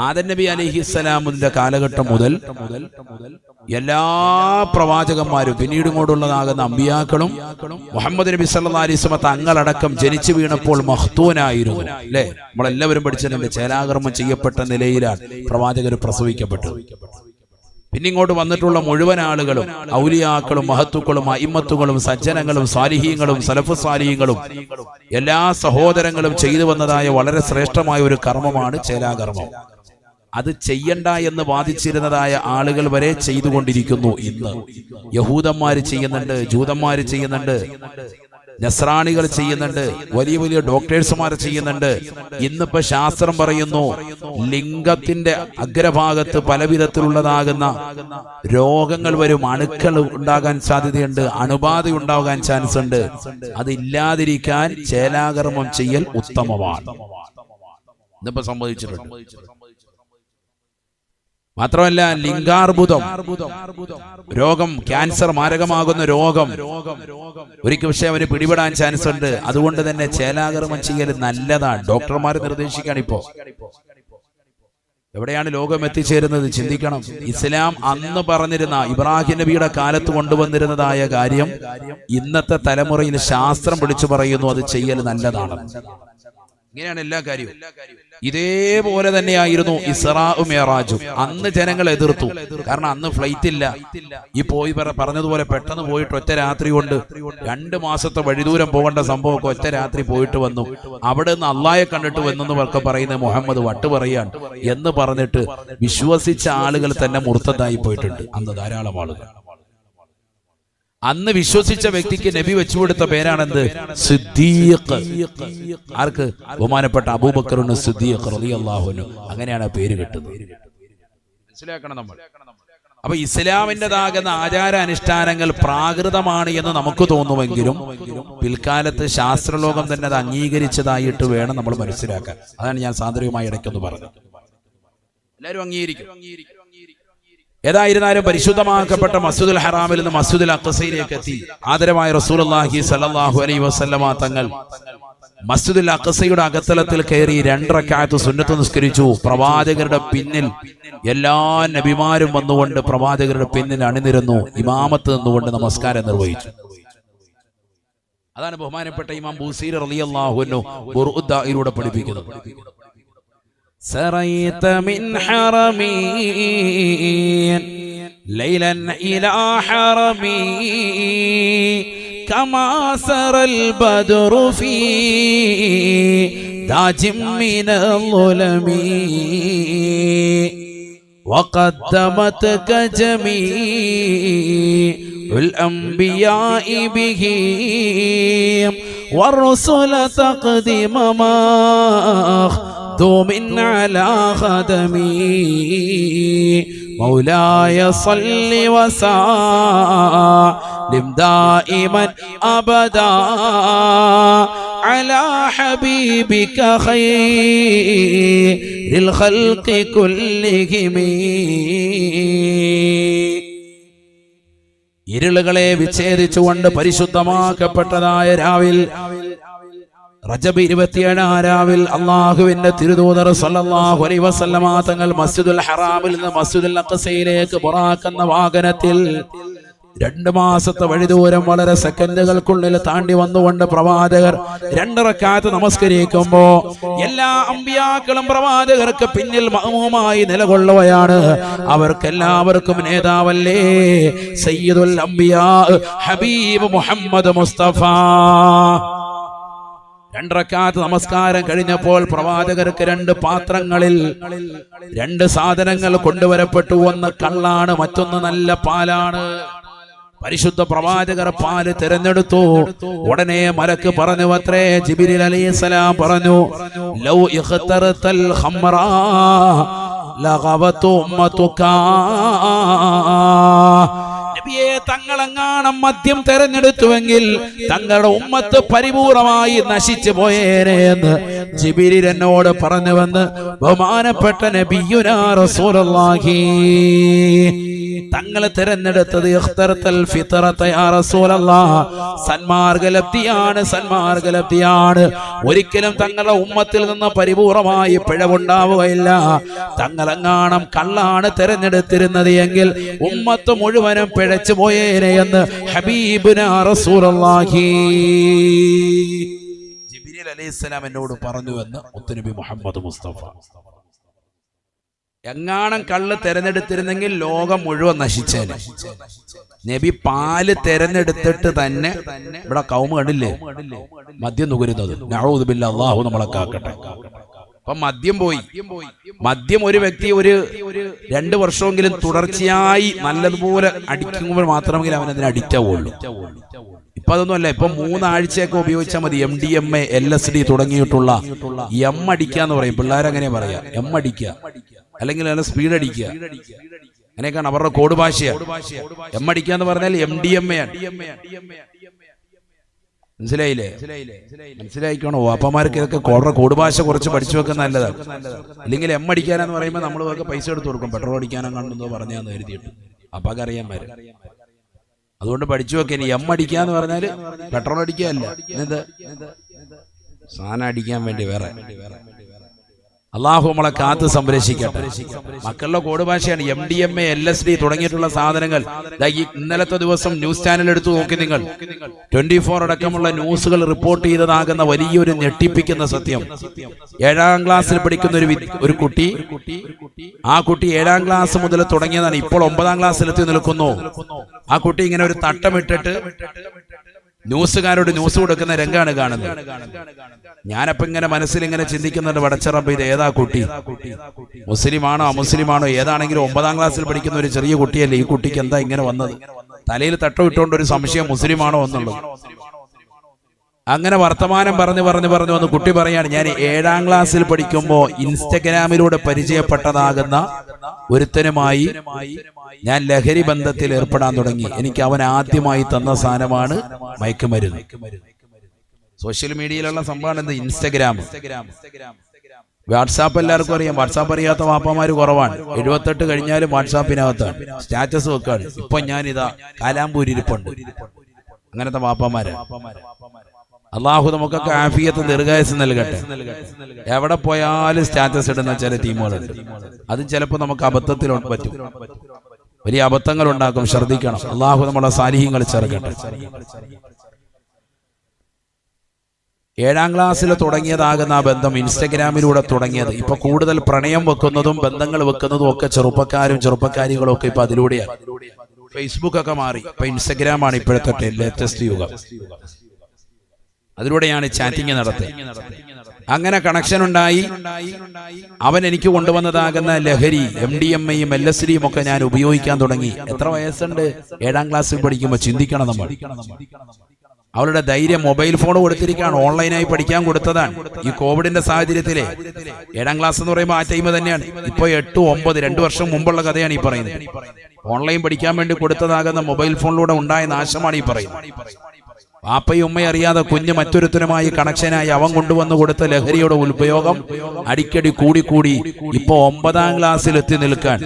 [SPEAKER 1] ആദം നബി അലൈഹിസ്സലാമിന്റെ കാലഘട്ടം മുതൽ എല്ലാ പ്രവാചകന്മാരും പിന്നീട് ഇങ്ങോട്ടുള്ളതാകുന്ന അമ്പിയാക്കളും മുഹമ്മദ് നബി സല്ലല്ലാഹു അലൈഹി വസല്ലം തങ്ങളടക്കം ജനിച്ചു വീണപ്പോൾ മഖ്തൂനായിരുന്നു അല്ലെ? നമ്മളെല്ലാവരും പഠിച്ചതിന്റെ ചേലാകർമ്മം ചെയ്യപ്പെട്ട നിലയിലാണ് പ്രവാചകർ പ്രസവിക്കപ്പെട്ടത്. പിന്നെ ഇങ്ങോട്ട് വന്നിട്ടുള്ള മുഴുവൻ ആളുകളും ഔലിയാക്കളും മഹത്തുക്കളും അയിമ്മത്തുകളും സജ്ജനങ്ങളും സാലിഹീങ്ങളും സലഫ് സാലിഹീങ്ങളും എല്ലാ സഹോദരങ്ങളും ചെയ്തു വന്നതായ വളരെ ശ്രേഷ്ഠമായ ഒരു കർമ്മമാണ് ചേലാകർമ്മം. അത് ചെയ്യണ്ട എന്ന് വാദിച്ചിരുന്നതായ ആളുകൾ വരെ ചെയ്തുകൊണ്ടിരിക്കുന്നു. ഇന്ന് യഹൂദന്മാര് ചെയ്യുന്നുണ്ട്, ജൂതന്മാര് ചെയ്യുന്നുണ്ട്, നസ്രാണികൾ ചെയ്യുന്നുണ്ട്, വലിയ വലിയ ഡോക്ടേഴ്സുമാർ ചെയ്യുന്നുണ്ട്. ഇന്നിപ്പോ ശാസ്ത്രം പറയുന്നു ലിംഗത്തിന്റെ അഗ്രഭാഗത്ത് പലവിധത്തിലുള്ളതാകുന്ന രോഗങ്ങൾ വരും, അണുക്കൾ ഉണ്ടാകാൻ സാധ്യതയുണ്ട്, അണുബാധ ഉണ്ടാകാൻ ചാൻസ് ഉണ്ട്. അതില്ലാതിരിക്കാൻ ചേലാകർമ്മം ചെയ്യൽ ഉത്തമമാണ്. ഇന്നിപ്പോ സംഭവിച്ചിട്ടുണ്ട്. മാത്രമല്ല ലിംഗാർബുദം രോഗം, ക്യാൻസർ, മാരകമാകുന്ന രോഗം ഒരിക്കൽ പക്ഷേ അവന് പിടിപെടാൻ ചാൻസ് ഉണ്ട്. അതുകൊണ്ട് തന്നെ ചേലാകർമ്മം ചെയ്യൽ നല്ലതാണ്. ഡോക്ടർമാർ നിർദ്ദേശിക്കുകയാണ്. ഇപ്പോ എവിടെയാണ് ലോകം എത്തിച്ചേരുന്നത് ചിന്തിക്കണം. ഇസ്ലാം അന്ന് പറഞ്ഞിരുന്ന ഇബ്രാഹിം നബിയുടെ കാലത്ത് കൊണ്ടുവന്നിരുന്നതായ കാര്യം ഇന്നത്തെ തലമുറയിൽ ശാസ്ത്രം വിളിച്ചു പറയുന്നു അത് ചെയ്യൽ നല്ലതാണ്. ഇങ്ങനെയാണ് എല്ലാ കാര്യവും. ഇതേപോലെ തന്നെയായിരുന്നു ഇസ്രാഉം മിഅ്റാജും. അന്ന് ജനങ്ങൾ എതിർത്തു, കാരണം അന്ന് ഫ്ലൈറ്റ് ഇല്ല. ഈ പോയി പറഞ്ഞതുപോലെ പെട്ടെന്ന് പോയിട്ട് ഒറ്റ രാത്രി കൊണ്ട് 2 മാസത്തെ വഴിദൂരം പോകേണ്ട സംഭവമൊക്കെ ഒറ്റ രാത്രി പോയിട്ട് വന്നു. അവിടെ നിന്ന് അള്ളാഹയെ കണ്ടിട്ട് വന്നെന്ന് പറയുന്നത് മുഹമ്മദ് വട്ട് പറയാൻ എന്ന് പറഞ്ഞിട്ട് വിശ്വസിച്ച ആളുകൾ തന്നെ മുർത്തദായി പോയിട്ടുണ്ട്. അന്ന് ധാരാളം ആളുകൾ. അന്ന് വിശ്വസിച്ച വ്യക്തിക്ക് നബി വെച്ചുകൊടുത്ത പേരാണെന്ത്? സിദ്ദീഖ്. ആർക്ക്? ബഹുമാനപ്പെട്ട അബൂബക്കറിന് സിദ്ദീഖ് റളിയല്ലാഹു അൻഹു. അങ്ങനെയാണ് പേര് കിട്ടുന്നത്. മനസ്സിലാക്കണം നമ്മൾ. അപ്പൊ ഇസ്ലാമിൻ്റെതാകുന്ന ആചാര അനുഷ്ഠാനങ്ങൾ പ്രാകൃതമാണ് എന്ന് നമുക്ക് തോന്നുമെങ്കിലും പിൽക്കാലത്ത് ശാസ്ത്രലോകം തന്നെ അത് അംഗീകരിച്ചതായിട്ട് വേണം നമ്മൾ മനസ്സിലാക്കാൻ. അതാണ് ഞാൻ സാന്ദർഭികമായി ഇടയ്ക്കൊന്ന് പറഞ്ഞത്. എല്ലാവരും അംഗീകരിക്കും. ഏതായിരുന്നാലും പരിശുദ്ധമാക്കപ്പെട്ട മസ്ജിദുൽ ഹറാമിൽ നിന്ന് മസ്ജിദുൽ അഖ്സയിലേക്ക് എത്തി. ആദരവായ റസൂലുള്ളാഹി സ്വല്ലല്ലാഹു അലൈഹി വസല്ലമ തങ്ങൾ മസ്ജിദുൽ അഖ്സയുടെ അകത്തളത്തിൽ കയറി 2 റക്അത്ത് സുന്നത്ത് നിസ്കരിച്ചു. പ്രവാചകരുടെ പിന്നിൽ എല്ലാ നബിമാരും വന്നുകൊണ്ട് പ്രവാചകരുടെ പിന്നിൽ അണിനിരന്നു. ഇമാമത്ത് നിന്നുകൊണ്ട് നമസ്കാരം നിർവഹിച്ചു. അതാണ് ബഹുമാനപ്പെട്ട ഇമാം ബൂസീരി റളിയല്ലാഹു അൻഹു ഖുർആനിലൂടെ പഠിപ്പിക്കുന്നത്. سريت من حرمي ليلا إلى حرمي كما سر البدر في داج من الظلم وقدمتك جميع الأنبياء به والرسل تقدم ما دوم على خدمي مولاي صل وسلم لم دائما أبدا على حبيبك خير الخلق كلهم. ഇരുളുകളെ വിച്ഛേദിച്ചുകൊണ്ട് പരിശുദ്ധമാക്കപ്പെട്ടതായ രാവിൽ റജബ് 27 രാവിൽ അള്ളാഹുവിന്റെ തിരുദൂതർ സല്ലല്ലാഹു അലൈഹി വസല്ലമ തങ്ങൾ മസ്ജിദുൽ ഹറാമിൽ നിന്ന് മസ്ജിദുൽ അഖ്സയിലേക്ക് ബുറാഖെന്ന വാഹനത്തിൽ 2 മാസത്തെ വഴിദൂരം വളരെ സെക്കൻഡുകൾക്കുള്ളിൽ താണ്ടി വന്നുകൊണ്ട് പ്രവാചകർ 2 റക്അത്ത് നമസ്കരിക്കുമ്പോ എല്ലാ അമ്പിയാക്കളും പ്രവാചകർക്ക് പിന്നിൽ മഅ്മൂമായി നിലകൊള്ളുകയാണ്. അവർക്കെല്ലാവർക്കും നേതാവല്ലേ സയ്യിദുൽ അംബിയാ ഹബീബ് മുഹമ്മദ് മുസ്തഫ. 2 റക്അത്ത് നമസ്കാരം കഴിഞ്ഞപ്പോൾ പ്രവാചകർക്ക് 2 പാത്രങ്ങളിൽ 2 സാധനങ്ങൾ കൊണ്ടുവരപ്പെട്ടു. ഒന്ന് കള്ളാണ്, മറ്റൊന്ന് നല്ല പാലാണ്. പരിശുദ്ധ പ്രവാചകർ പാല് തിരഞ്ഞെടുത്തു. ഉടനെ മലക്ക് പറഞ്ഞു അത്രേ, ജിബ്രീൽ അലൈഹിസ്സലാം പറഞ്ഞു, ലൗ ഇഖ്തറതൽ ഖംറാ ലഗവതു ഉമ്മതുക. നബിയെ, തങ്ങളെങ്ങാണം മദ്യം തെരഞ്ഞെടുത്തുവെങ്കിൽ തങ്ങളുടെ ഉമ്മത്ത് പരിപൂർണമായി നശിച്ചു പോയേനെ എന്ന് ജിബ്രീൽ എന്നോട് പറഞ്ഞുവെന്ന് ബഹുമാനപ്പെട്ട നബിയുനാ റസൂലുള്ളാഹി. തങ്ങളെ തിരഞ്ഞെടുത്തത് ഇഖ്തറതൽ ഫിത്രത യാ റസൂലല്ലാഹ്, സന്മാർഗ്ഗലബ്ധിയാണ്, സന്മാർഗ്ഗലബ്ധിയാണ്. ഒരിക്കലും തങ്ങളുടെ ഉമ്മത്തിൽ നിന്ന് പരിപൂർണമായി പിഴവുണ്ടാവുകയില്ല. തങ്ങളെങ്ങാണം കള്ളാണ് തിരഞ്ഞെടുത്തിരുന്നത് എങ്കിൽ ഉമ്മത്ത് മുഴുവനും പിഴച്ചു പോയേനെ എന്ന് ഹബീബുനാ റസൂലുള്ളാഹി. ജിബ്രീൽ അലൈഹിസ്സലാം എന്നോട് പറഞ്ഞുവെന്ന് മുത്തുനബി മുഹമ്മദ് മുസ്തഫ. എങ്ങാണം കള്ള് തെരഞ്ഞെടുത്തിരുന്നെങ്കിൽ ലോകം മുഴുവൻ നശിച്ചേനെ. നബി പാല് തെരഞ്ഞെടുത്തിട്ട് തന്നെ ഇവിടെ കൗമ കണ്ടില്ലേ മദ്യം നുകരുന്നത്. നഊദു ബില്ലാഹ്, അല്ലാഹു നമ്മളെ കാക്കട്ടെ. അപ്പൊ മദ്യം പോയി. മദ്യം ഒരു വ്യക്തി ഒരു 2 വർഷമെങ്കിലും തുടർച്ചയായി നല്ലതുപോലെ അടിക്കുമ്പോൾ മാത്രമെങ്കിലും അവൻ അതിന് അഡിക്റ്റ് ആവുള്ളൂ. ഇപ്പൊ അതൊന്നും അല്ല. ഇപ്പൊ 3 ആഴ്ചയൊക്കെ ഉപയോഗിച്ചാൽ മതി. MDMA LSD തുടങ്ങിയിട്ടുള്ള എം അടിക്കുക എന്ന് പറയും പിള്ളേരങ്ങനെ പറയാ. എം അടിക്കുക അല്ലെങ്കിൽ നല്ല സ്പീഡ് അടിക്കുക, അങ്ങനെയൊക്കെയാണ് അവരുടെ കോഡ് ഭാഷയാണ്. എം അടിക്കുക എന്ന് പറഞ്ഞാൽ MDMA ആണ്. മനസ്സിലായില്ലേ? മനസ്സിലായിക്കോണോ? അപ്പന്മാർക്ക് ഇതൊക്കെ കോഡ് ഭാഷ കുറച്ച് പഠിച്ചു വെക്കുന്ന നല്ലതാണ്. അല്ലെങ്കിൽ എം അടിക്കാനെന്ന് പറയുമ്പോൾ നമ്മൾ ഇവർക്ക് പൈസ എടുത്ത് കൊടുക്കും. പെട്രോൾ അടിക്കാനും കണ്ടെന്നോ പറഞ്ഞാന്ന് കരുതിയിട്ട് അപ്പൊക്കെ അറിയാൻ വരും. അതുകൊണ്ട് പഠിച്ചു വെക്കാൻ. എം അടിക്കാന്ന് പറഞ്ഞാല് പെട്രോൾ അടിക്കാനല്ല, എന്ത് സാധനം അടിക്കാൻ വേണ്ടി വേറെ. അള്ളാഹു നമ്മളെ കാത്ത് സംരക്ഷിക്കട്ടെ. മക്കളുടെ കോഡ് ഭാഷയാണ് MDMA LSD തുടങ്ങിയിട്ടുള്ള സാധനങ്ങൾ. ഇന്നലത്തെ ദിവസം ന്യൂസ് ചാനൽ എടുത്തു നോക്കി നിങ്ങൾ. 24 അടക്കമുള്ള ന്യൂസുകൾ റിപ്പോർട്ട് ചെയ്തതാകുന്ന വലിയൊരു ഞെട്ടിപ്പിക്കുന്ന സത്യം. 7ാം ക്ലാസ്സിൽ പഠിക്കുന്ന ഒരു കുട്ടി, ആ കുട്ടി 7ാം ക്ലാസ് മുതൽ തുടങ്ങിയതാണ്. ഇപ്പോൾ 9ാം ക്ലാസ്സിലെത്തി നിൽക്കുന്നു. ആ കുട്ടി ഇങ്ങനെ ഒരു തട്ടമിട്ടിട്ട് ന്യൂസുകാരോട് ന്യൂസ് കൊടുക്കുന്ന രംഗാണ് കാണുന്നത്. ഞാനപ്പോ ഇങ്ങനെ മനസ്സിൽ ഇങ്ങനെ ചിന്തിക്കുന്നുണ്ട്, പടച്ചറബ്ബ് ഇത് ഏതാ കുട്ടി? മുസ്ലിമാണോ അമുസ്ലിമാണോ ഏതാണെങ്കിലും 9ാം ക്ലാസ്സിൽ പഠിക്കുന്ന ഒരു ചെറിയ കുട്ടിയല്ലേ. ഈ കുട്ടിക്ക് എന്താ ഇങ്ങനെ വന്നത്? തലയിൽ തട്ടം ഇട്ടുകൊണ്ട് ഒരു സംശയം മുസ്ലിമാണോ എന്നുള്ളത്. അങ്ങനെ വർത്തമാനം പറഞ്ഞു വന്ന് കുട്ടി പറയാണ്, ഞാൻ 7ാം ക്ലാസ്സിൽ പഠിക്കുമ്പോ ഇൻസ്റ്റഗ്രാമിലൂടെ പരിചയപ്പെട്ടതാകുന്ന ഒരുത്തനുമായി ഞാൻ ലഹരി ബന്ധത്തിൽ ഏർപ്പെടാൻ തുടങ്ങി. എനിക്ക് അവൻ ആദ്യമായി തന്ന സാധനമാണ് മയക്കുമരുന്ന്. സോഷ്യൽ മീഡിയയിലുള്ള സംഭവമാണ് എന്ത്? ഇൻസ്റ്റഗ്രാം. വാട്സാപ്പ് എല്ലാവർക്കും അറിയാം. വാട്സാപ്പ് അറിയാത്ത വാപ്പമാര് കുറവാണ്. 78 കഴിഞ്ഞാലും വാട്സാപ്പിനകത്താണ് സ്റ്റാറ്റസ് വെക്കാണ്. ഇപ്പൊ ഞാനിതാ കാലാമ്പൂരിപ്പുണ്ട്. അങ്ങനത്തെ വാപ്പമാര്. അള്ളാഹു നമുക്കൊക്കെ ആഫിയത്ത് ദീർഘായുസ്സ് നൽകട്ടെ. എവിടെ പോയാലും സ്റ്റാറ്റസ് ഇടുന്ന ചില ടീമുകളുണ്ട്. അത് ചിലപ്പോൾ നമുക്ക് അബദ്ധത്തിൽ പറ്റും, വലിയ അബദ്ധങ്ങൾ ഉണ്ടാക്കും. ശ്രദ്ധിക്കണം. അള്ളാഹു നമ്മളെ സാലിഹ്യങ്ങൾ ചേർക്കട്ടെ. 7ാം ക്ലാസ്സിൽ തുടങ്ങിയതാകുന്ന ആ ബന്ധം ഇൻസ്റ്റഗ്രാമിലൂടെ തുടങ്ങിയത്. ഇപ്പൊ കൂടുതൽ പ്രണയം വെക്കുന്നതും ബന്ധങ്ങൾ വെക്കുന്നതും ഒക്കെ ചെറുപ്പക്കാരികളും ഒക്കെ ഇപ്പൊ അതിലൂടെയാണ്. ഫേസ്ബുക്ക് ഒക്കെ മാറി, ഇപ്പൊ ഇൻസ്റ്റഗ്രാമാണ് ഇപ്പോഴത്തെ ലേറ്റസ്റ്റ് യുഗം. അതിലൂടെയാണ് ചാറ്റിംഗ് നടത്തുക. അങ്ങനെ കണക്ഷൻ ഉണ്ടായി. അവൻ എനിക്ക് കൊണ്ടുവന്നതാകുന്ന ലഹരി MDMAയും LSDയും ഒക്കെ ഞാൻ ഉപയോഗിക്കാൻ തുടങ്ങി. എത്ര വയസ്സുണ്ട്? 7ാം ക്ലാസ്സിൽ പഠിക്കുമ്പോൾ. ചിന്തിക്കണം നമ്മൾ. അവളുടെ ധൈര്യം മൊബൈൽ ഫോൺ കൊടുത്തിരിക്കുകയാണ്, ഓൺലൈനായി പഠിക്കാൻ കൊടുത്തതാണ്. ഈ കോവിഡിന്റെ സാഹചര്യത്തിലെ 7ാം ക്ലാസ് എന്ന് പറയുമ്പോൾ ആ ടൈം തന്നെയാണ്. ഇപ്പൊ 8, 9, 2 വർഷം മുമ്പുള്ള കഥയാണ് ഈ പറയുന്നത്. ഓൺലൈൻ പഠിക്കാൻ വേണ്ടി കൊടുത്തതാകുന്ന മൊബൈൽ ഫോണിലൂടെ ഉണ്ടായ നാശമാണ് ഈ പറയുന്നത്. വാപ്പയും ഉമ്മയും അറിയാതെ കുഞ്ഞ് മറ്റൊരുത്തനുമായി കണക്ഷനായി അവൻ കൊണ്ടുവന്ന് കൊടുത്ത ലഹരിയുടെ ഉപയോഗം അടിക്കടി കൂടി ഇപ്പൊ 9ാം ക്ലാസ്സിൽ എത്തി നിൽക്കാൻ,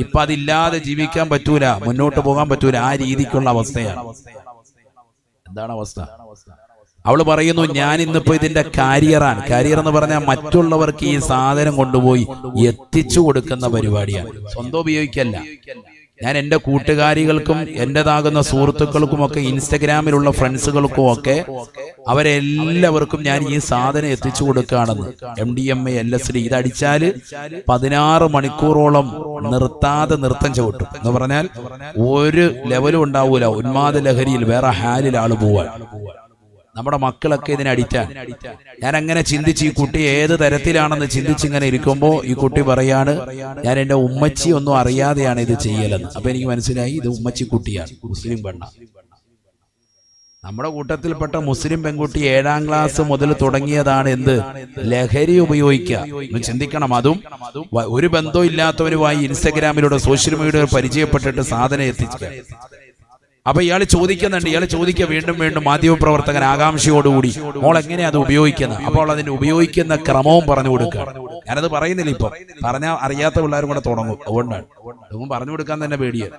[SPEAKER 1] ഇപ്പൊ അതില്ലാതെ ജീവിക്കാൻ പറ്റൂല, മുന്നോട്ട് പോകാൻ പറ്റൂല, ആ രീതിക്കുള്ള അവസ്ഥയാണ്. എന്താണ് അവസ്ഥ? അവള് പറയുന്നു, ഞാൻ ഇന്നിപ്പോ ഇതിന്റെ കാരിയർ എന്ന് പറഞ്ഞാൽ മറ്റുള്ളവർക്ക് ഈ സാധനം കൊണ്ടുപോയി എത്തിച്ചു കൊടുക്കുന്ന പരിപാടിയാണ്, സ്വന്തം ഉപയോഗിക്കല്ല. ഞാൻ എൻ്റെ കൂട്ടുകാരികൾക്കും എന്റേതാകുന്ന സുഹൃത്തുക്കൾക്കുമൊക്കെ ഇൻസ്റ്റഗ്രാമിലുള്ള ഫ്രണ്ട്സുകൾക്കും ഒക്കെ അവരെല്ലാവർക്കും ഞാൻ ഈ സാധനം എത്തിച്ചു കൊടുക്കുകയാണെന്ന്. MDMA LSD ഇതടിച്ചാല് 16 മണിക്കൂറോളം നിർത്താതെ നൃത്തം ചവിട്ടും എന്ന് പറഞ്ഞാൽ ഒരു ലെവലും ഉണ്ടാവൂല, ഉന്മാദ ലഹരിയിൽ വേറെ ഹാലിൽ ആള് പോവാൻ. നമ്മുടെ മക്കളൊക്കെ ഇതിനെ അടിറ്റാൻ. ഞാൻ അങ്ങനെ ചിന്തിച്ച് ഈ കുട്ടി ഏത് തരത്തിലാണെന്ന് ചിന്തിച്ചിങ്ങനെ ഇരിക്കുമ്പോൾ ഈ കുട്ടി പറയാണ്, ഞാൻ എൻ്റെ ഉമ്മച്ചി ഒന്നും അറിയാതെയാണ് ഇത് ചെയ്യലെന്ന്. അപ്പൊ എനിക്ക് മനസ്സിലായി ഇത് ഉമ്മച്ചി കുട്ടിയാണ്, മുസ്ലിം പെണ്ണ. നമ്മുടെ കൂട്ടത്തിൽപ്പെട്ട മുസ്ലിം പെൺകുട്ടി 7ാം ക്ലാസ് മുതൽ തുടങ്ങിയതാണ് എന്ത്, ലഹരി ഉപയോഗിക്കുക. ചിന്തിക്കണം. അതും ഒരു ബന്ധവും ഇല്ലാത്തവരുമായി ഇൻസ്റ്റഗ്രാമിലൂടെ സോഷ്യൽ മീഡിയയിൽ പരിചയപ്പെട്ടിട്ട് സാധനം എത്തിക്കുക. അപ്പൊ ഇയാള് ചോദിക്കുക വീണ്ടും മാധ്യമപ്രവർത്തകൻ ആകാംക്ഷയോടുകൂടി, മോൾ എങ്ങനെയാ അത് ഉപയോഗിക്കുന്നത്? അപ്പോൾ അതിന് ഉപയോഗിക്കുന്ന ക്രമവും പറഞ്ഞു കൊടുക്കുക. ഞാനത് പറയുന്നില്ല, ഇപ്പൊ പറഞ്ഞാൽ അറിയാത്ത പിള്ളേരും കൂടെ തുടങ്ങും, അതുകൊണ്ടാണ് അതൊന്നും പറഞ്ഞു കൊടുക്കാൻ തന്നെ പേടിയാണ്.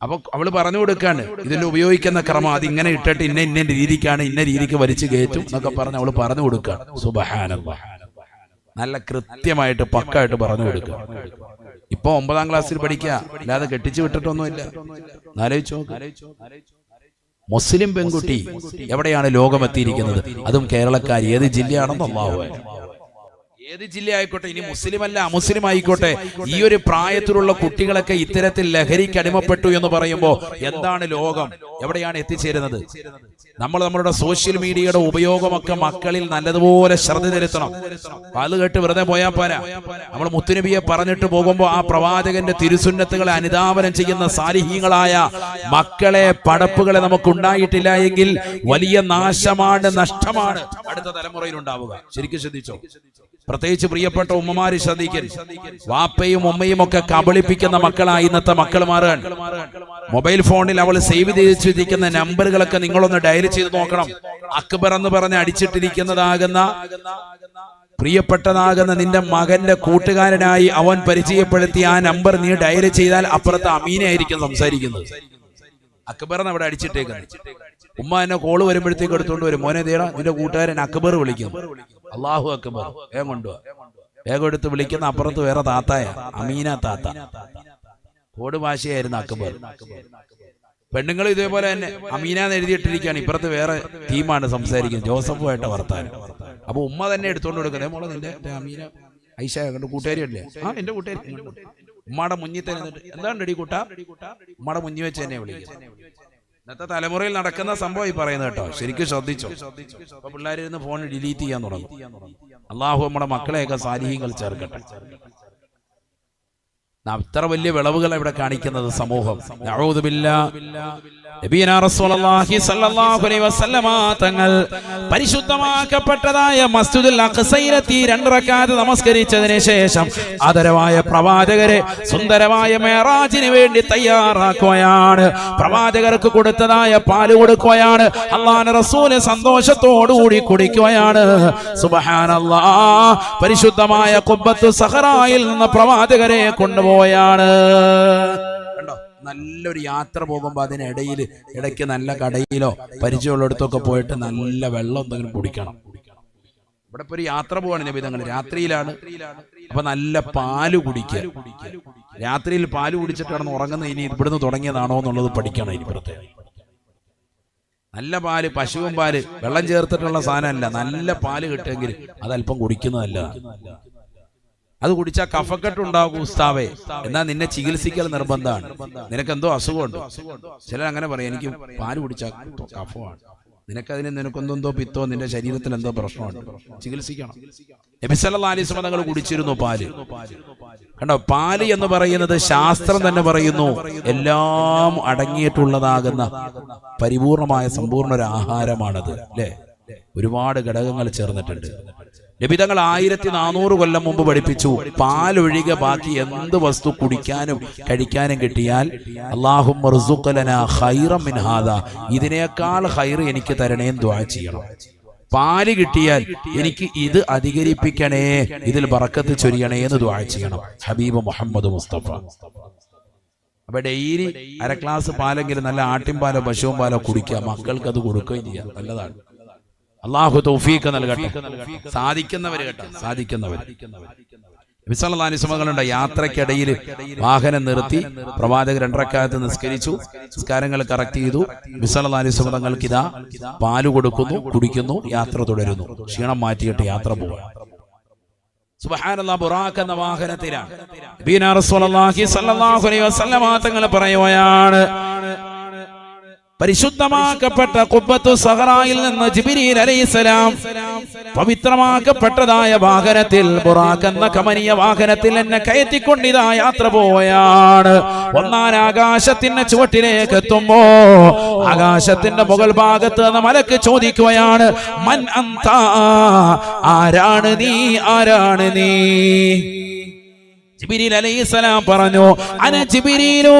[SPEAKER 1] അപ്പൊ അവള് പറഞ്ഞു കൊടുക്കാണ് ഇതിൽ ഉപയോഗിക്കുന്ന ക്രമം, അതിങ്ങനെ ഇട്ടിട്ട് ഇന്ന രീതിക്കാണ്, ഇന്ന രീതിക്ക് വലിച്ചു കയറ്റും എന്നൊക്കെ പറഞ്ഞ് അവള് പറഞ്ഞു കൊടുക്കുകയാണ്. സുബ്ഹാനല്ലാഹ്, നല്ല കൃത്യമായിട്ട് പക്കായിട്ട് പറഞ്ഞു കൊടുക്കുക. ഇപ്പൊ 9ാം ക്ലാസ്സിൽ പഠിക്കുക, അല്ലാതെ കെട്ടിച്ചു വിട്ടിട്ടൊന്നുമില്ല. ആലോചിച്ചോ, മുസ്ലിം പെൺകുട്ടി എവിടെയാണ് ലോകമെത്തിയിരിക്കുന്നത്, അതും കേരളക്കാർ. ഏത് ജില്ലയാണെന്ന് അല്ലാഹു അഅലം. ഏത് ജില്ല ആയിക്കോട്ടെ, ഇനി മുസ്ലിം അല്ല അമുസ്ലിം ആയിക്കോട്ടെ, ഈ ഒരു പ്രായത്തിലുള്ള കുട്ടികളൊക്കെ ഇത്തരത്തിൽ ലഹരിക്ക് അടിമപ്പെട്ടു എന്ന് പറയുമ്പോൾ എന്താണ് ലോകം, എവിടെയാണ് എത്തിച്ചേരുന്നത്? നമ്മളുടെ സോഷ്യൽ മീഡിയയുടെ ഉപയോഗമൊക്കെ മക്കളിൽ നല്ലതുപോലെ ശ്രദ്ധ ചെലുത്തണം. അത് കേട്ട് വെറുതെ പോയാൽ പോരാ. നമ്മൾ മുത്തുനബിയെ പറഞ്ഞിട്ട് പോകുമ്പോൾ ആ പ്രവാചകന്റെ തിരുസുന്നത്തുകളെ അനുധാവനം ചെയ്യുന്ന സാലിഹീങ്ങളായ മക്കളെ, പടപ്പുകളെ നമുക്കുണ്ടായിട്ടില്ല എങ്കിൽ വലിയ നാശമാണ്, നഷ്ടമാണ് അടുത്ത തലമുറയിൽ ഉണ്ടാവുക. ശരിക്കും ശ്രദ്ധിച്ചോ? പ്രത്യേകിച്ച് പ്രിയപ്പെട്ട ഉമ്മമാര് ശ്രദ്ധിക്കൽ. വാപ്പയും ഉമ്മയും ഒക്കെ കബളിപ്പിക്കുന്ന മക്കളായി ഇന്നത്തെ മക്കൾ മാറാൻ. മൊബൈൽ ഫോണിൽ അവൾ സേവ് ചെയ്തിരിക്കുന്ന നമ്പറുകളൊക്കെ നിങ്ങളൊന്ന് ഡയൽ ചെയ്ത് നോക്കണം. അക്ബർ എന്ന് പറഞ്ഞ് അടിച്ചിട്ടിരിക്കുന്നതാകുന്ന പ്രിയപ്പെട്ടതാകുന്ന നിന്റെ മകന്റെ കൂട്ടുകാരനായി അവൻ പരിചയപ്പെടുത്തിയ ആ നമ്പർ നീ ഡയൽ ചെയ്താൽ അപ്പുറത്ത് അമീനായിരിക്കും സംസാരിക്കുന്നത്. അക്ബർ എന്ന് അവിടെ അടിച്ചിട്ടേക്കുന്നത്. ഉമ്മ എന്നെ കോള് വരുമ്പോഴത്തേക്ക് എടുത്തോണ്ട് വരും, മോനെ ദേടാ നിന്റെ കൂട്ടുകാരൻ അക്ബർ വിളിക്കും. അല്ലാഹു അക്ബർ, വേഗം കൊണ്ടുപോവാ. വേഗം എടുത്ത് വിളിക്കുന്ന അപ്പുറത്ത് വേറെ താത്തായ അമീന താത്ത. കോഡ് ഭാഷയായിരുന്നു അക്ബർ. പെണ്ണുങ്ങൾ ഇതേപോലെ തന്നെ അമീന എന്ന് എഴുതിയിട്ടിരിക്കുകയാണ്, ഇപ്പുറത്ത് വേറെ ടീമാണ് സംസാരിക്കുന്നത്, ജോസഫുമായിട്ട് വർത്താനം. അപ്പൊ ഉമ്മ തന്നെ എടുത്തോണ്ട് കൊടുക്കുന്നത്, മോളെ നിന്റെ അമീന ഐഷ കണ്ട് കൂട്ടുകാരി അല്ലേ? ആ എന്റെ കൂട്ടുകാരി. ഉമ്മയുടെ മുന്നിൽ തന്നെ എന്താണ് റെഡി കൂട്ടാ, ഉമ്മയുടെ മുന്നിൽ വെച്ച് തന്നെ വിളിക്കുന്നത്. ഇന്നത്തെ തലമുറയിൽ നടക്കുന്ന സംഭവം ഈ പറയുന്നത് കേട്ടോ, ശരിക്കും ശ്രദ്ധിച്ചോ? അപ്പൊ പിള്ളേരിരുന്ന് ഫോൺ ഡിലീറ്റ് ചെയ്യാൻ തുടങ്ങും. അള്ളാഹു നമ്മുടെ മക്കളെയൊക്കെ സാലിഹീങ്ങൾ ചേർക്കട്ടെ. അത്ര വലിയ വിളവുകൾ ഇവിടെ കാണിക്കുന്നത് സമൂഹം. നഊദു ബില്ലാഹ്. നബിയനാ റസൂലുള്ളാഹി സ്വല്ലല്ലാഹു അലൈഹി വസല്ലമ തങ്ങൾ പരിശുദ്ധമാക്കപ്പെട്ടതായ മസ്ജിദുൽ അഖ്സയിലെത്തി 2 റക്അത്ത് നമസ്കരിച്ചതിന് ശേഷം ആദരവായ പ്രവാചകരെ സുന്ദരമായ മിഅ്റാജിന് വേണ്ടി തയ്യാറാക്കുകയാണ്. പ്രവാചകർക്ക് കൊടുത്തതായ പാല് കൊടുക്കുകയാണ്. അല്ലാഹുവിന്റെ റസൂൽ സന്തോഷത്തോടുകൂടി കുടിക്കുകയാണ്. സുബ്ഹാനല്ലാഹ്. പരിശുദ്ധമായ ഖുബ്ബത്തു സഖറായിൽ നിന്ന് പ്രവാചകരെ കൊണ്ടുപോയാണ്. നല്ലൊരു യാത്ര പോകുമ്പോൾ അതിനിടയിൽ ഇടയ്ക്ക് നല്ല കടയിലോ പരിചയമുള്ളിടത്തൊക്കെ പോയിട്ട് നല്ല വെള്ളം എന്തെങ്കിലും കുടിക്കണം. ഇവിടെ ഇപ്പൊ ഒരു യാത്ര പോവാണ് നബി തങ്ങൾ, രാത്രിയിലാണ്. അപ്പൊ നല്ല പാല് കുടിക്കുക. രാത്രിയിൽ പാല് കുടിച്ചിട്ട് കിടന്ന് ഉറങ്ങുന്ന ഇനി ഇവിടുന്ന് തുടങ്ങിയതാണോ എന്നുള്ളത് പഠിക്കണം. ഇനി പ്രത്യേകം നല്ല പാല്, പശുവും പാല്, വെള്ളം ചേർത്തിട്ടുള്ള സാധനമല്ല, നല്ല പാല് കിട്ടുമെങ്കിൽ അതല്പം കുടിക്കുന്നതല്ല. അത് കുടിച്ചാൽ കഫക്കെട്ടുണ്ടാകും ഉസ്താവേ, എന്നാൽ നിന്നെ ചികിത്സിക്കൽ നിർബന്ധമാണ്. നിനക്ക് എന്തോ അസുഖമുണ്ട്. ചിലർ അങ്ങനെ പറയും, എനിക്ക് പാല് കുടിച്ചാൽ കഫമാണ്. നിനക്കെന്തോ പിത്തോ നിന്റെ ശരീരത്തിൽ എന്തോ പ്രശ്നമുണ്ട്, ചികിത്സിക്കണം. നബി സല്ലല്ലാഹു അലൈഹി വസല്ലം തങ്ങൾ കുടിച്ചിരുന്നു പാല്. കണ്ടോ, പാല് എന്ന് പറയുന്നത് ശാസ്ത്രം തന്നെ പറയുന്നു എല്ലാം അടങ്ങിയിട്ടുള്ളതാകുന്ന പരിപൂർണമായ സമ്പൂർണ്ണ ഒരു ആഹാരമാണത്, അല്ലേ? ഒരുപാട് ഘടകങ്ങൾ ചേർന്നിട്ടുണ്ട്. നബി തങ്ങൾ 1400 കൊല്ലം മുമ്പ് പഠിപ്പിച്ചു, പാലൊഴികെ ബാക്കി എന്ത് വസ്തു കുടിക്കാനും കഴിക്കാനും കിട്ടിയാൽ അല്ലാഹുമ്മ ർസുഖ് ലനാ ഖൈറൻ മിൻ ഹാദാ, ഇതിനേക്കാൾ ഖൈർ എനിക്ക് തരണേ എന്ന് ദുആ ചെയ്യണം. പാല് കിട്ടിയാൽ എനിക്ക് ഇത് അധികരിപ്പിക്കണേ, ഇതിൽ ബറക്കത്ത് ചൊരിയണേ എന്ന് ദുആ ചെയ്യണം ഹബീബ് മുഹമ്മദ് മുസ്തഫ. അപ്പൊ ഡെയിലി 1/2 ഗ്ലാസ് പാലെങ്കിലും നല്ല ആട്ടിൻപാലോ പശുവും പാലോ കുടിക്കുക, മക്കൾക്ക് അത് കൊടുക്കുകയും ചെയ്യാം, നല്ലതാണ്. അള്ളാഹു തൗഫീഖ് നൽകട്ടെ. സാധിക്കുന്നവര് കേട്ടോ, സാധിക്കുന്നവർ. നബി സല്ലല്ലാഹു അലൈഹി വസല്ലം യാത്രക്കിടയിൽ വാഹനം നിർത്തി പ്രവാചകർ 2 റക്അത്ത് നിസ്കരിച്ചു, നിസ്കാരങ്ങൾ കറക്റ്റ് ചെയ്തു. നബി സല്ലല്ലാഹു അലൈഹി വസല്ലം തങ്ങൾക്ക് ഇതാ പാല് കൊടുക്കുന്നു, കുടിക്കുന്നു, യാത്ര തുടരുന്നു. ക്ഷീണം മാറ്റിയിട്ട് യാത്ര പോവുക. സുബ്ഹാനല്ലാഹ്, ബുറാഖ് എന്ന വാഹനത്തിലാണ് നബിയുനാ റസൂലുള്ളാഹി സ്വല്ലല്ലാഹു അലൈഹി വസല്ലം തങ്ങൾ പറയുകയാണ്, പരിശുദ്ധമാക്കപ്പെട്ട ഖുബ്ബത്തു സഹറായിൽ നിന്ന് ജിബ്രീൽ അലൈഹിസ്സലാം പവിത്രമാക്കപ്പെട്ടതായ വാഹനത്തിൽ, ബുറാഖ് എന്ന കമനീയ വാഹനത്തിൽ എന്നെ കയറ്റിക്കൊണ്ടിതാ യാത്ര പോവുകയാണ്. ഒന്നാം ആകാശത്തിന്റെ ചുവട്ടിലേക്ക് എത്തുമ്പോ ആകാശത്തിന്റെ മുകൾ ഭാഗത്ത് നിന്ന് മലക്ക് ചോദിക്കുകയാണ്, മൻ അന്ത, ആരാണ് നീ, ആരാണ് നീ? ജിബ്രീൽ അലൈഹിസ്സലാം പറഞ്ഞു, അന ജിബ്രീലു,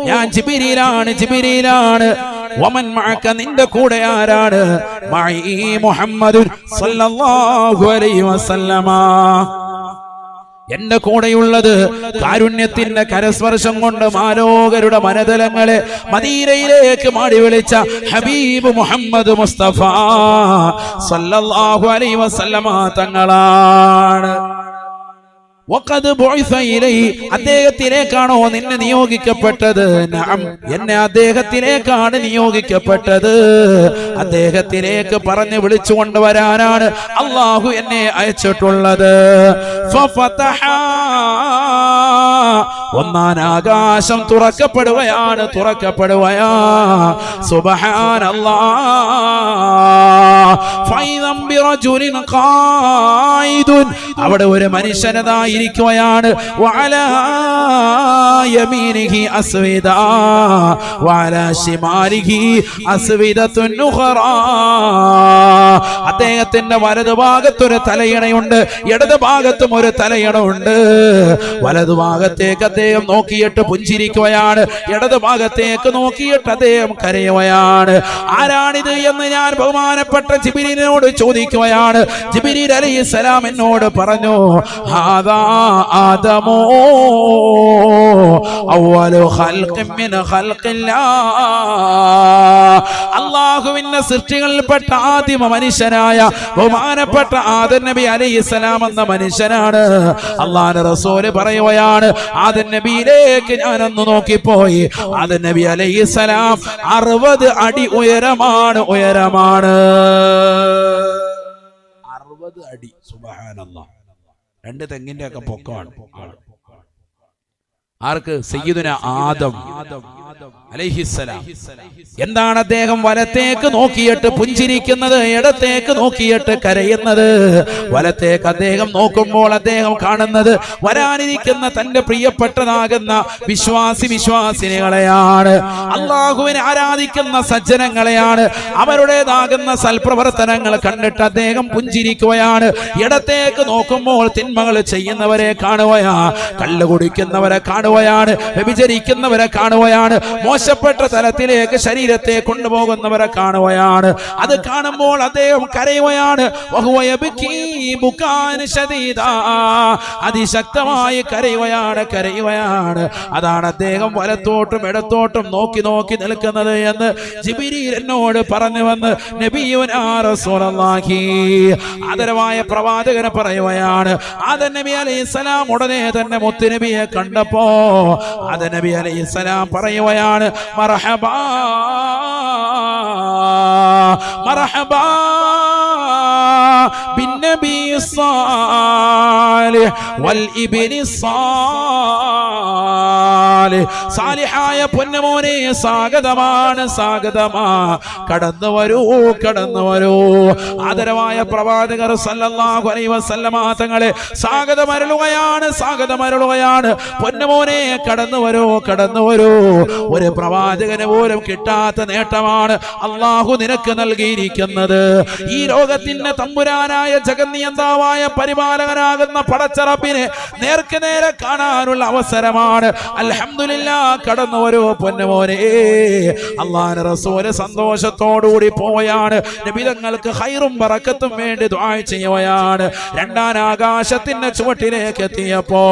[SPEAKER 1] ഞാൻ ജിബ്രീലാണ്, ജിബ്രീലാണ്. വമൻ മഅക, നിന്റെ കൂടെ ആരാണ്? മഈ മുഹമ്മദുൻ സ്വല്ലല്ലാഹു അലൈഹി വസല്ലമ, എന്റെ കൂടെയുള്ളത് കാരുണ്യത്തിന്റെ കരസ്പർശം കൊണ്ട് മാലോകരുടെ മനതലങ്ങളെ മദീനയിലേക്ക് മാടി വിളിച്ച ഹബീബ് മുഹമ്മദ് മുസ്തഫ സ്വല്ലല്ലാഹു അലൈഹി വസല്ലമ തങ്ങളാണ്. അദ്ദേഹത്തിലേക്കാണോ നിന്നെ നിയോഗിക്കപ്പെട്ടത്? നഅം, എന്നെ അദ്ദേഹത്തിലേക്കാണ് നിയോഗിക്കപ്പെട്ടത്. അദ്ദേഹത്തിലേക്ക് പറഞ്ഞു വിളിച്ചു കൊണ്ടുവരാനാണ് അള്ളാഹു എന്നെ അയച്ചിട്ടുള്ളത്. ഒന്നാം ആകാശം തുറക്കപ്പെടുകയാണ്, തുറക്കപ്പെടുകയാ. സുബ്ഹാനല്ലാഹ്, അവിടെ ഒരു മനുഷ്യനതായിരിക്കുകയാണ്. വഅലാ യമീനിഹി അസ്വിദാ വഅലാ ശിമാലിഹി അസ്വിദത്തുൻ ഉഖറാ, അദ്ദേഹത്തിന്റെ വലതുഭാഗത്തൊരു തലയിണയുണ്ട്, ഇടതുഭാഗത്തും ഒരു തലയിണയുണ്ട്. വലതുഭാഗത്തേക്ക് അദ്ദേഹം നോക്കിയിട്ട് പുഞ്ചിരിക്കുകയാണ്, ഇടതുഭാഗത്തേക്ക് നോക്കിയിട്ട് അദ്ദേഹം കരയുകയാണ്. ആരാണിത് എന്ന് ഞാൻ ബഹുമാനപ്പെട്ട ജിബ്രീലിനോട് ചോദിക്കുകയാണ്. ജിബ്രീൽ അലൈഹിസ്സലാം എന്നോട് പറഞ്ഞു, ഹാദാ ആദമോ അവ്വലു ഖൽഖിൻ മിൻ ഖൽഖില്ലാഹ്, അല്ലാഹുവിന്റെ സൃഷ്ടികളിൽപ്പെട്ട ആദിമ മനുഷ്യനായ ബഹുമാനപ്പെട്ട ആദം നബി അലൈഹിസ്സലാം എന്ന മനുഷ്യനാണ്. അല്ലാഹുവിന്റെ റസൂൽ പറയുകയാണ്, ആദം നബിയിലേക്ക് ഞാനൊന്ന് നോക്കിപ്പോയി. ആദം നബി അലൈഹിസ്സലാം 60 അടി ഉയരമാണ്, ഉയരമാണ് 60 അടി. സുബ്ഹാനല്ലാഹ്, 2 തെങ്ങിന്റെ ഒക്കെ പൊക്കമാണ്. ആർക്ക്? സയ്യിദുന ആദം അലൈഹിസ്സലാം. എന്താണ് അദ്ദേഹം വലത്തേക്ക് നോക്കിയിട്ട് പുഞ്ചിരിക്കുന്നത്, ഇടത്തേക്ക് നോക്കിയിട്ട് കരയുന്നത്? വലത്തേക്ക് അദ്ദേഹം നോക്കുമ്പോൾ അദ്ദേഹം കാണുന്നത് വരാനിരിക്കുന്ന തന്റെ പ്രിയപ്പെട്ടതാകുന്ന വിശ്വാസിനികളെയാണ്, അള്ളാഹുവിനെ ആരാധിക്കുന്ന സജ്ജനങ്ങളെയാണ്. അവരുടേതാകുന്ന സൽപ്രവർത്തനങ്ങൾ കണ്ടിട്ട് അദ്ദേഹം പുഞ്ചിരിക്കുകയാണ്. ഇടത്തേക്ക് നോക്കുമ്പോൾ തിന്മകൾ ചെയ്യുന്നവരെ കാണുകയാ, കള്ളു കുടിക്കുന്നവരെ കാണുകയാണ്, വ്യഭിചരിക്കുന്നവരെ കാണുകയാണ്, മോശപ്പെട്ട തലത്തിലേക്ക് ശരീരത്തെ കൊണ്ടുപോകുന്നവരെ കാണുകയാണ്. അത് കാണുമ്പോൾ അദ്ദേഹം കരയുകയാണ്. അതിശക്തമായി കരയുകയാണ്. അതാണ് അദ്ദേഹം വലത്തോട്ടും ഇടത്തോട്ടും നോക്കി നോക്കി നിൽക്കുന്നത് എന്ന് ജിബ്രീൽ എന്നോട് പറഞ്ഞു വന്ന് നബിയുനാ റസൂലുള്ളാഹി, ആദരവായ പ്രവാചകനെ പറയുകയാണ്. ആദം നബി അലൈഹിസ്സലാം ഉടനെ തന്നെ മുത്തുനബിയെ കണ്ടപ്പോ ആദം നബി അലൈഹിസ്സലാം പറയുകയാണ്, മർഹബാ മർഹബാ ബിന്നബി സ്വാലിഹ്, വൽ ഇബ്നി സാലിഹ്, സാലിഹായ പൊന്നുമോനെ സ്വാഗതമാണ്, സ്വാഗതമാ, കടന്നു വരൂ, കടന്നു വരൂ. ആദരവായ പ്രവാചകർ സല്ലല്ലാഹു അലൈഹി വസല്ലമ തങ്ങളെ സ്വാഗതമരുളുകയാണ്, സ്വാഗതമരുളുകയാണ്. പൊന്നുമോനെ കടന്നു വരൂ, കടന്നു വരൂ. ഒരു പ്രവാചകന് പോലും കിട്ടാത്ത നേട്ടമാണ് അള്ളാഹു നിനക്ക് നൽകിയിരിക്കുന്നത്. ഈ ലോകത്തിന്റെ തമ്പുരാനായ ജഗന്നിയന്താവായ പരിപാലകനാകുന്ന പടച്ചറപ്പിനെ നേർക്ക് നേരെ കാണാനുള്ള അവസരമാണ്. അൽഹംദുലില്ലാഹ്, കടന്നു വരൂ പൊന്നുമോനെ. അല്ലാഹുവിന്റെ റസൂൽ സന്തോഷത്തോടുകൂടി പോവുകയാണ്. നബി തങ്ങൾക്ക് ഖൈറും ബറക്കത്തും വേണ്ടി ദുആ ചെയ്യുകയാണ്. രണ്ടാം ആകാശത്തിന്റെ ചുവട്ടിലേക്ക് എത്തിയപ്പോ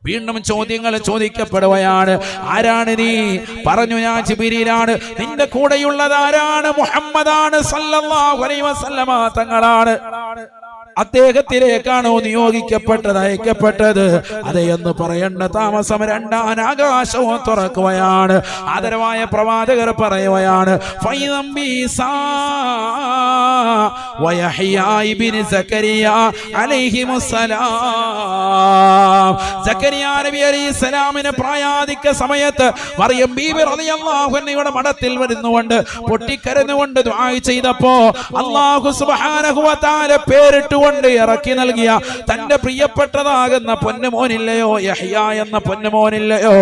[SPEAKER 1] വീണ്ടും ചോദ്യങ്ങൾ ചോദിക്കപ്പെടുകയാണ്. ആരാണ് നീ? പറഞ്ഞു, ഞാൻ ജിബ്രീലാണ്. നിന്റെ കൂടെയുള്ളത് ആരാണ്? മുഹമ്മദാണ് സല്ലല്ലാഹു അലൈഹി വസല്ലമ തങ്ങളാണ്. അദ്ദേഹത്തിലേക്കാണോ നിയോഗിക്കപ്പെട്ടത്, അയക്കപ്പെട്ടത്? അതെ എന്ന് പറയേണ്ട താമസം രണ്ടാം ആകാശവും തുറക്കുകയാണ്. ആദരവായ പ്രവാചകർ പറയുകയാണ്, സലാമിന് പ്രായാധിക്യ സമയത്ത് മറിയം ബീബി റളിയല്ലാഹു അൻഹയുടെ മഠത്തിൽ വരുന്നുകൊണ്ട് പൊട്ടിക്കരഞ്ഞുകൊണ്ട് ദുആ ചെയ്തപ്പോ അല്ലാഹു സുബ്ഹാനഹു വ തആല പേരിട്ടു ഇറക്കി നൽകിയ തന്റെ പ്രിയപ്പെട്ടതാകുന്ന പൊന്നുമോനില്ലയോ, യഹ്യ എന്ന പൊന്നുമോനില്ലയോ?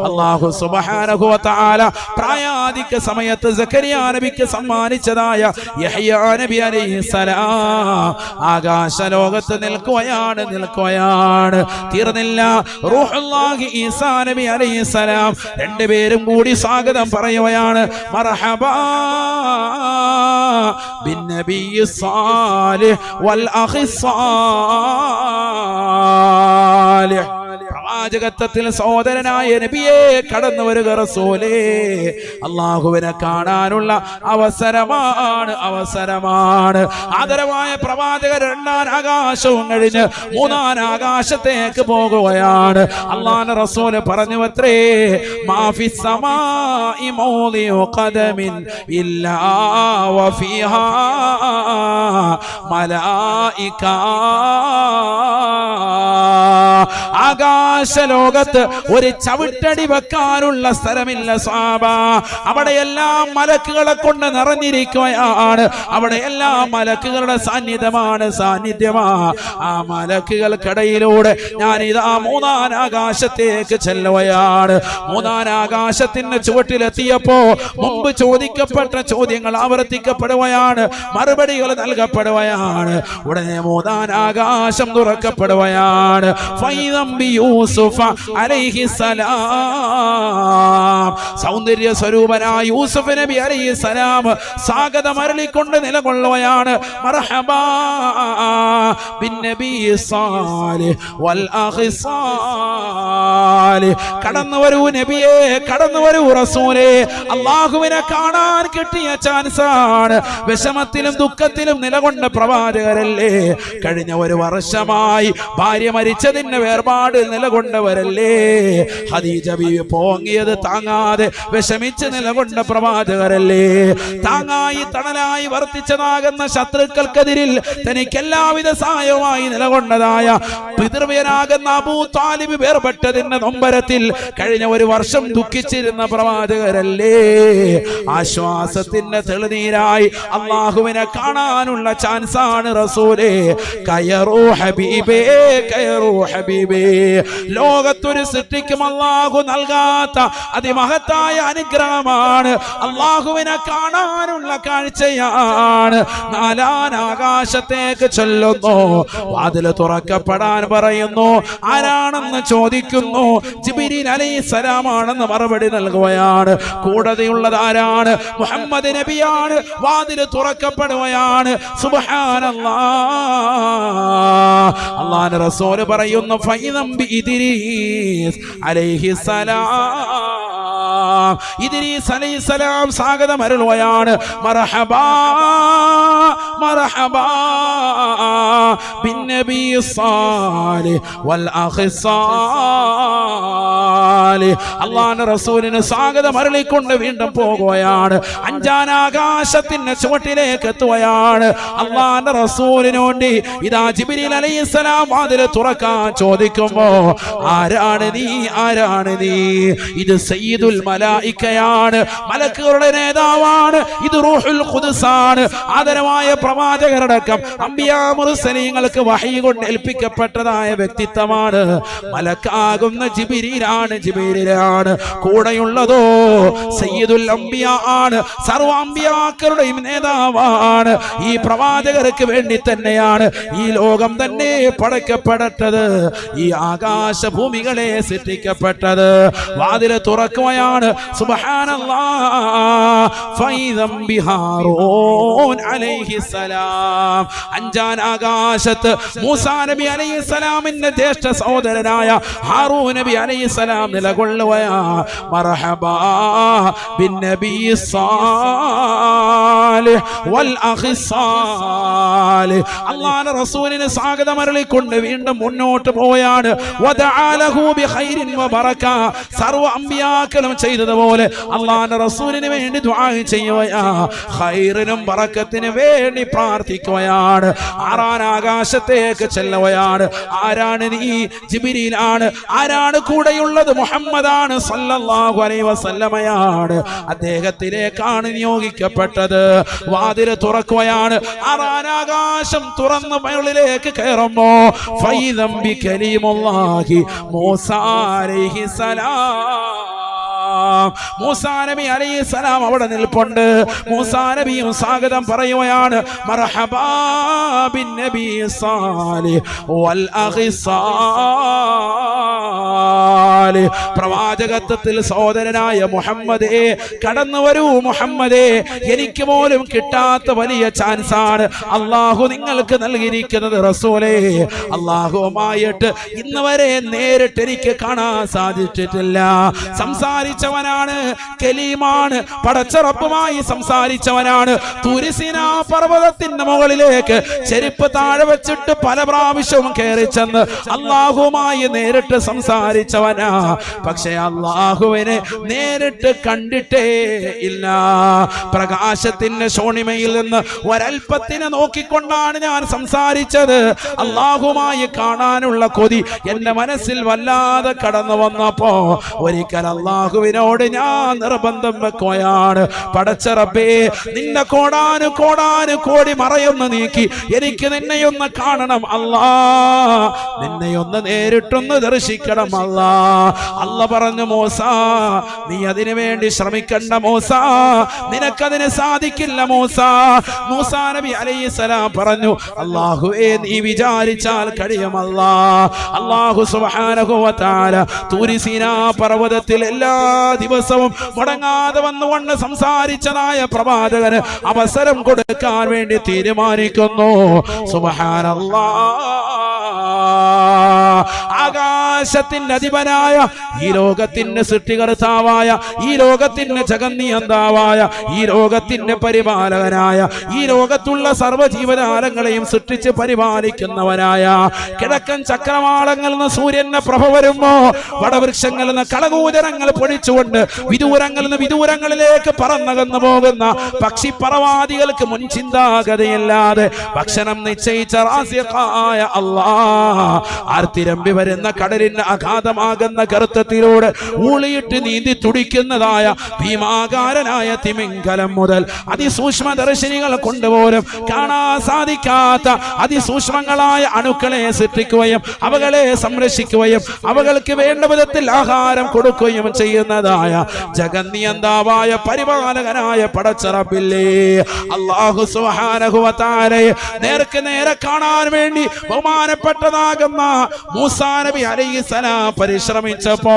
[SPEAKER 1] അല്ലാഹു സുബ്ഹാനഹു വ തആല പ്രായാധിക്യ സമയത്ത് സക്കരിയ നബിക്ക് സമ്മാനിച്ചതായ യഹ്യ നബി അലൈഹിസ്സലാം ആകാശ ലോകത്ത് നിൽക്കുകയാണ്, നിൽക്കുകയാണ്. തീർന്നില്ല. റൂഹുല്ലാഹി ഈസാ നബി അലൈഹിസ്സലാം രണ്ടുപേരും കൂടി സ്വാഗതം പറയുകയാണ്. മർഹബാ ബിൻ നബിയ്യി സാലിഹ് വൽ അഖി സാലിഹ്. പ്രവാചകത്വത്തിൽ സഹോദരനായ നബിയെ കടന്നു വരിക റസൂലേ. അള്ളാഹുവിനെ കാണാനുള്ള അവസരമാണ്, അവസരമാണ്. ആദരവായ പ്രവാചകർ രണ്ടാം ആകാശവും കഴിഞ്ഞ് മൂന്നാം ആകാശത്തേക്ക് പോകുകയാണ്. അള്ളാഹുവിന്റെ റസൂല് പറഞ്ഞു അത്രേ, മാഫിസ് സമാഇ മൗദിഉ ഖദമിൻ ഇല്ലാ വഫീഹാ മലായിക. ആകാശ ലോകത്ത് ഒരു ചവിട്ടടി വെക്കാനുള്ള സ്ഥലമില്ല സാബ. അവിടെയെല്ലാം മലക്കുകളെ കൊണ്ട് നിറഞ്ഞിരിക്കുകയാണ്. അവിടെയെല്ലാം മലക്കുകളുടെ സാന്നിധ്യമാണ്, സാന്നിധ്യമാ. ആ മലക്കുകൾക്കിടയിലൂടെ ഞാൻ ഇതാ മൂന്നാം ആകാശത്തേക്ക് ചെല്ലുകയാണ്. മൂന്നാം ആകാശത്തിന്റെ ചുവട്ടിലെത്തിയപ്പോ മുമ്പ് ചോദിക്കപ്പെട്ട ചോദ്യങ്ങൾ ആവർത്തിക്കപ്പെടുകയാണ്, മറുപടികൾ നൽകപ്പെടുകയാണ്. ഉടനെ മൂന്നാം ആകാശം തുറക്കപ്പെടുകയാണ്. യൂസുഫ അലൈഹിസ്സലാം, സൗന്ദര്യ സ്വരൂപനായ യൂസുഫ് നബി അലൈഹിസ്സലാം സ്വാഗതം അരുളിക്കൊണ്ട് നിലകൊള്ളുകയാണ്. മർഹബാ ബിൻ നബിയ്യി സാലിഹ് വൽ അഖി സാലിഹ്. കടന്നു വരൂ നബിയേ, കടന്നു വരൂ റസൂലേ. അല്ലാഹുവിനെ കാണാൻ കിട്ടിയ ചാൻസാണ്. വിഷമത്തിലും ദുഃഖത്തിലും നിലകൊണ്ട പ്രവാചകരല്ലേ. കഴിഞ്ഞ ഒരു വർഷമായി ഭാര്യ മരിച്ചതിന്റെ വേർപാട് നിലകൊണ്ടവരല്ലേ. ഖദീജ ബീവി പോങ്ങിയത് താങ്ങാതെ വിഷമിച്ച് നിലകൊണ്ട പ്രവാചകരല്ലേ. താങ്ങായി തണലായി വർത്തിച്ചതാകുന്ന ശത്രുക്കൾക്കെതിരിൽ തനിക്ക് എല്ലാവിധ സഹായവുമായി നിലകൊണ്ടതായ പിതൃവ്യനാകുന്ന അബൂ താലിബ് വേർപെട്ടതിന്റെ നൊമ്പരത്തിൽ കഴിഞ്ഞ ഒരു വർഷം ദുഃഖിച്ചിരുന്ന പ്രവാചകരല്ലേ. ആശ്വാസത്തിന്റെ തെളിനീരായി അള്ളാഹുവിനെ കാണാനുള്ള ചാൻസാണ് റസൂലേ. കയറൂ ഹബീബേ, കയറൂ ഹബീബേ. ലോകത്തൊരു സൃഷ്ടിക്കും അല്ലാഹു നൽകാത്ത അതിമഹത്തായ അനുഗ്രഹമാണ്. അല്ലാഹുവിനെ കാണാനുള്ള കാഴ്ചയാണ്. നാലാം ആകാശത്തേക്ക് ചൊല്ലുന്നു. വാതിൽ തുറക്കപ്പെടാൻ പറയുന്നു. ആരാണെന്ന് ചോദിക്കുന്നു. ജിബ്രീൽ അലൈഹിസ്സലാമാണെന്ന് മറുപടി നൽകുകയാണ്. കൂടതയുള്ളത് ആരാണ്? മുഹമ്മദ് നബിയാണ്. വാതിൽ തുറക്കപ്പെടുകയാണ്. സുബ്ഹാനല്ലാഹ്. അല്ലാഹുവിന്റെ റസൂൽ പറയുന്നു, ഫൈദം ബി ഇദ്രീസ് അലൈഹിസ്സലാം. ഇദ്രീസ് അലൈഹിസ്സലാം സ്വാഗതം അരുളുകയാണ്. മർഹബാ മർഹബാ ബിന്നബി സാലിഹ് വൽ അഖി സാലിഹ്. അല്ലാഹുവിന്റെ റസൂലിന് സ്വാഗതം അരുളിക്കൊണ്ട് വീണ്ടും പോകുകയാണ്. അഞ്ചാം ആകാശത്തിന്റെ ചുവട്ടിലേക്ക് എത്തുകയാണ്. അല്ലാഹുവിന്റെ റസൂലിന് വേണ്ടി ഇതാ ജിബ്രീൽ അലൈഹിസ്സലാം വാതിൽ തുറക്കാൻ ചോദിക്കുമ്പോ ആരാണ് നീ, ആരാണ് നീ? ഇത് സയ്യിദുൽ മലായികയാണ്, മലക്കുകളുടെ നേതാവാണ്. ഇത് റൂഹുൽ ഖുദ്സാണ്, ആദരവായ പ്രവാചകരടക്കം അംബിയാ മുർസലീങ്ങൾക്ക് വഹി കൊണ്ട് ഏൽപ്പിക്കപ്പെട്ടതായ വ്യക്തിത്വമാണ്. മലക്കാകുന്ന ജിബ്രീലാണ്, ജിബ്രീലാണ്. കൂടെയുള്ളതോ സയ്യിദുൽ അംബിയാ ആണ്, സർവ്വ അംബിയാക്കളുടെയും നേതാവാണ്. ഈ പ്രവാചകർക്ക് വേണ്ടി തന്നെയാണ് ഈ ലോകം തന്നെ പടക്കപ്പെടട്ടത്, ഈ ആകാശഭൂമികളെ സൃഷ്ടിക്കപ്പെട്ടത്. വാതില് തുറക്കുകയാണ്. സുബ്ഹാനല്ലാഹ് ഫൈദം ബിഹാറൂൻ അലൈഹിസ്സലാം. അഞ്ചാം ആകാശത്ത് മൂസാ നബി അലൈഹിസ്സലാമിന്റെ ജ്യേഷ്ഠ സഹോദരനായ ഹാറൂൻ നബി അലൈഹിസ്സലാം നിലകൊള്ളുകയാ. മർഹബാ ബിന്നബി സാലിഹ് വൽ അഖി സാലിഹ്. അല്ലാഹുവിന്റെ റസൂലിന് സ്വാഗതം അരുളിക്കൊണ്ട് വീണ്ടും മുന്നോട്ട് പോയാണ്. വദഅലഹു ബിഖൈരിൻ വബറക. സർവ്വ അംബിയാക്കളും ചെയ്തതുപോലെ അല്ലാഹുവിന്റെ റസൂലിന് വേണ്ടി ദുആ ചെയ്യുകയാ, ഖൈറിനും ബറക്കത്തിനും വേണ്ടി പ്രാർത്ഥിക്കുകയാണ്. ആറാം ആകാശത്തേക്ക് ചെല്ലുകയാണ്. ആരാണ് നീ? ജിബ്രീലാണ്. ആരാണ് കൂടെയുള്ളത്? മുഹമ്മദാണ് സല്ലല്ലാഹു അലൈഹി വസല്ലമയാണ്. അദ്ദേഹത്തിലേക്കാണ് നിയോഗിക്കപ്പെട്ടത്. വാതിൽ തുറക്കുകയാണ്. ആറാം ആകാശം തുറന്ന് മുകളിലേക്ക് കയറുമ്പോ ഫൈദം ബികലീമുല്ലാഹി മൂസാ അലൈഹിസ്സലാം. മൂസാ നബി അലൈഹിസ്സലാം അവിടെ നിൽപ്പുണ്ട്. മൂസാ നബിയും സ്വാഗതം പറയുകയാണ്. മർഹബാ ബിന്നബി സാലിഹ് വൽ അഖി സാലിഹ്. പ്രവാചകത്വത്തിൽ സഹോദരനായ മുഹമ്മദേ, കടന്നു വരൂ മുഹമ്മദേ. എനിക്ക് പോലും കിട്ടാത്ത വലിയ ചാൻസാണ് അല്ലാഹു നിങ്ങൾക്ക് നൽകിയിരിക്കുന്നത് റസൂലേ. അല്ലാഹുവുമായിട്ട് ഇന്ന് വരെ നേരിട്ട് എനിക്ക് കാണാൻ സാധിച്ചിട്ടില്ല. സംസാരിച്ചവനാണ്, കലീമാണ്, പടച്ച റബ്ബുമായി സംസാരിച്ചവനാണ്. തുരിസിനാ പർവ്വതത്തിന്റെ മുകളിലേക്ക് ചെരുപ്പ് താഴെ വെച്ചിട്ട് പല പ്രാവശ്യവും കയറി ചെന്ന് അല്ലാഹുവുമായി നേരിട്ട് സംസാരിച്ചവനാ. പക്ഷെ അല്ലാഹുവിനെ നേരിട്ട് കണ്ടിട്ടേ ഇല്ല. പ്രകാശത്തിന്റെ ശോണിമയിൽ നിന്ന് ഒരൽപ്പത്തിനെ നോക്കിക്കൊണ്ടാണ് ഞാൻ സംസാരിച്ചത്. അല്ലാഹുവുമായി കാണാനുള്ള കൊതി എന്റെ മനസ്സിൽ വല്ലാതെ കടന്നു വന്നപ്പോ ഒരിക്കൽ അല്ലാഹുവിനോട് ഞാൻ നിർബന്ധം വെക്കുകയാണ്. പടച്ച റബ്ബേ, നിന്റെ കോടാനു കോടി മറയൊന്ന് നീക്കി എനിക്ക് നിന്നെയൊന്ന് കാണണം അല്ലാ, നിന്നെയൊന്ന് നേരിട്ടൊന്ന് ദർശിക്കണം അല്ലാ. അല്ല പറഞ്ഞു, മൂസാ നീ അതിനു വേണ്ടി ശ്രമിക്കണ്ട മൂസാ, നിനക്കതിന് സാധിക്കില്ല മൂസാ. മൂസാ നബി അലൈഹിസ്സലാം പറഞ്ഞു, അല്ലാഹുവേ നീ വിചാരിച്ചാൽ കഴിയുമല്ല. അല്ലാഹു സുബ്ഹാനഹു വ തആല തൂരി സീനാ പർവ്വതത്തിൽ എല്ലാ ദിവസവും മുടങ്ങാതെ വന്നുകൊണ്ട് സംസാരിച്ചതായ പ്രവാചകന് അവസരം കൊടുക്കാൻ വേണ്ടി തീരുമാനിക്കുന്നു. സുബ്ഹാനല്ലാഹ്. ആകാശത്തിന്റെ അധിപനായ, ഈ ലോകത്തിന്റെ സൃഷ്ടികർത്താവായ, ഈ ലോകത്തിന്റെ ജഗന്നിയന്താവായ, ഈ ലോകത്തിന്റെ പരിപാലകനായ, ഈ ലോകത്തുള്ള സർവ്വജീവജാലങ്ങളെയും സൃഷ്ടിച്ച് പരിപാലിക്കുന്നവനായ, കിഴക്കൻ ചക്രവാളങ്ങളിൽ നിന്ന് സൂര്യന്റെ പ്രഭ വരുമ്പോ വടവൃക്ഷങ്ങളിൽ നിന്ന് കളകൂചരങ്ങൾ പൊടിച്ചുകൊണ്ട് വിദൂരങ്ങളിൽ നിന്ന് വിദൂരങ്ങളിലേക്ക് പറന്നകന്നു പോകുന്ന പക്ഷിപ്പറവാദികൾക്ക് മുൻ ചിന്താഗതിയില്ലാതെ ഭക്ഷണം നിശ്ചയിച്ച റാസിഖായ അല്ലാഹ് ആർത്തിരമ്പി വരുന്ന കടലിന് അഗാധമാകുന്ന ഗർത്തത്തിലൂടെ ഊളിയിട്ട് നീന്തി തുടിക്കുന്നതായ ഭീമാകാരനായ തിമിംഗലം മുതൽ അതിസൂക്ഷ്മദർശിനികൾ കൊണ്ടുപോലും കാണാൻ സാധിക്കാത്ത അതിസൂക്ഷ്മങ്ങളായ അണുക്കളെ സൃഷ്ടിക്കുകയും അവകളെ സംരക്ഷിക്കുകയും അവകൾക്ക് വേണ്ട വിധത്തിൽ ആഹാരം കൊടുക്കുകയും ചെയ്യുന്നതായ ജഗന്നിയന്താവായ പരിപാലകനായ പടച്ച റബ്ബില്ലേ, അല്ലാഹു സുബ്ഹാനഹു വ തആലയെ നേർക്ക് നേരെ കാണാൻ വേണ്ടി ബഹുമാനപ്പെട്ടതാകുന്ന മൂസാ നബി അലൈഹിസ്സലാം പരിശ്രമിച്ചപ്പോ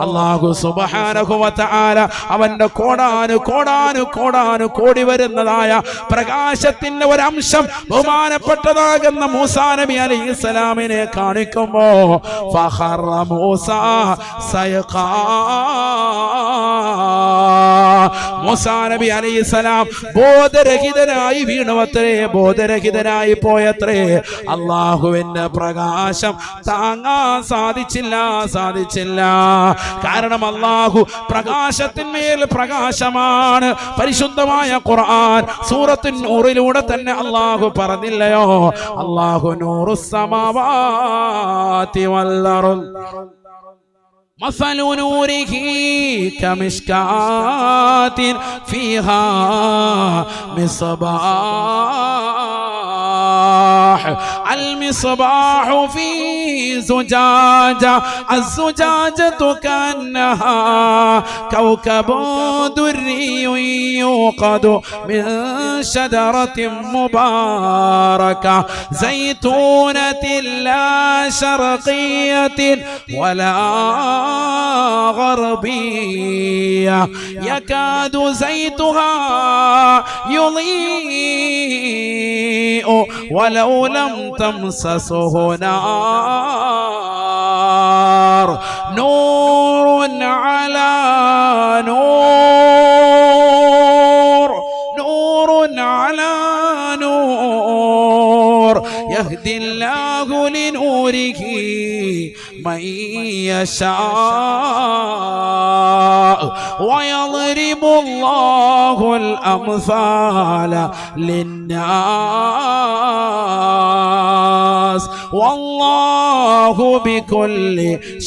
[SPEAKER 1] അല്ലാഹു സുബ്ഹാനഹു വ തആല അവന്റെ കോടി വരുന്നതായ പ്രകാശത്തിന്റെ ഒരംശം ബഹുമാനപ്പെട്ടതാകുന്ന മൂസാ നബി അലൈഹിസ്സലാമിനെ കാണിക്കുമ്പോ ഫഖറ മൂസാ സയഖാ മൂസാ നബി അലൈഹിസ്സലാം ബോധരഹിതനായി വീണുവത്രേ, ബോധരഹിതനായി പോയത്രേ. അള്ളാഹുവിന്റെ പ്രകാശം താങ്ങാൻ സാധിച്ചില്ല. കാരണം അള്ളാഹു പ്രകാശത്തിന്മേൽ പ്രകാശമാണ്. പരിശുദ്ധമായ ഖുർആൻ സൂറത്തുൻ നൂറിലൂടെ തന്നെ അള്ളാഹു പറഞ്ഞില്ലയോ, അള്ളാഹു നൂറുസ് സമാവാതി വൽ അർദ് مثل نوره كمشكاة فيها مصباح المصباح في زجاجة الزجاجة كأنها كوكب دري يوقد من شجرة مباركة زيتونة لا شرقية ولا غربية يكاد زيتها يضيء ولو لم تمسسه نار نور على نور نور على نور يهدي الله لنوره من يشاء ويضرب الله الأمثال للناس والله بكل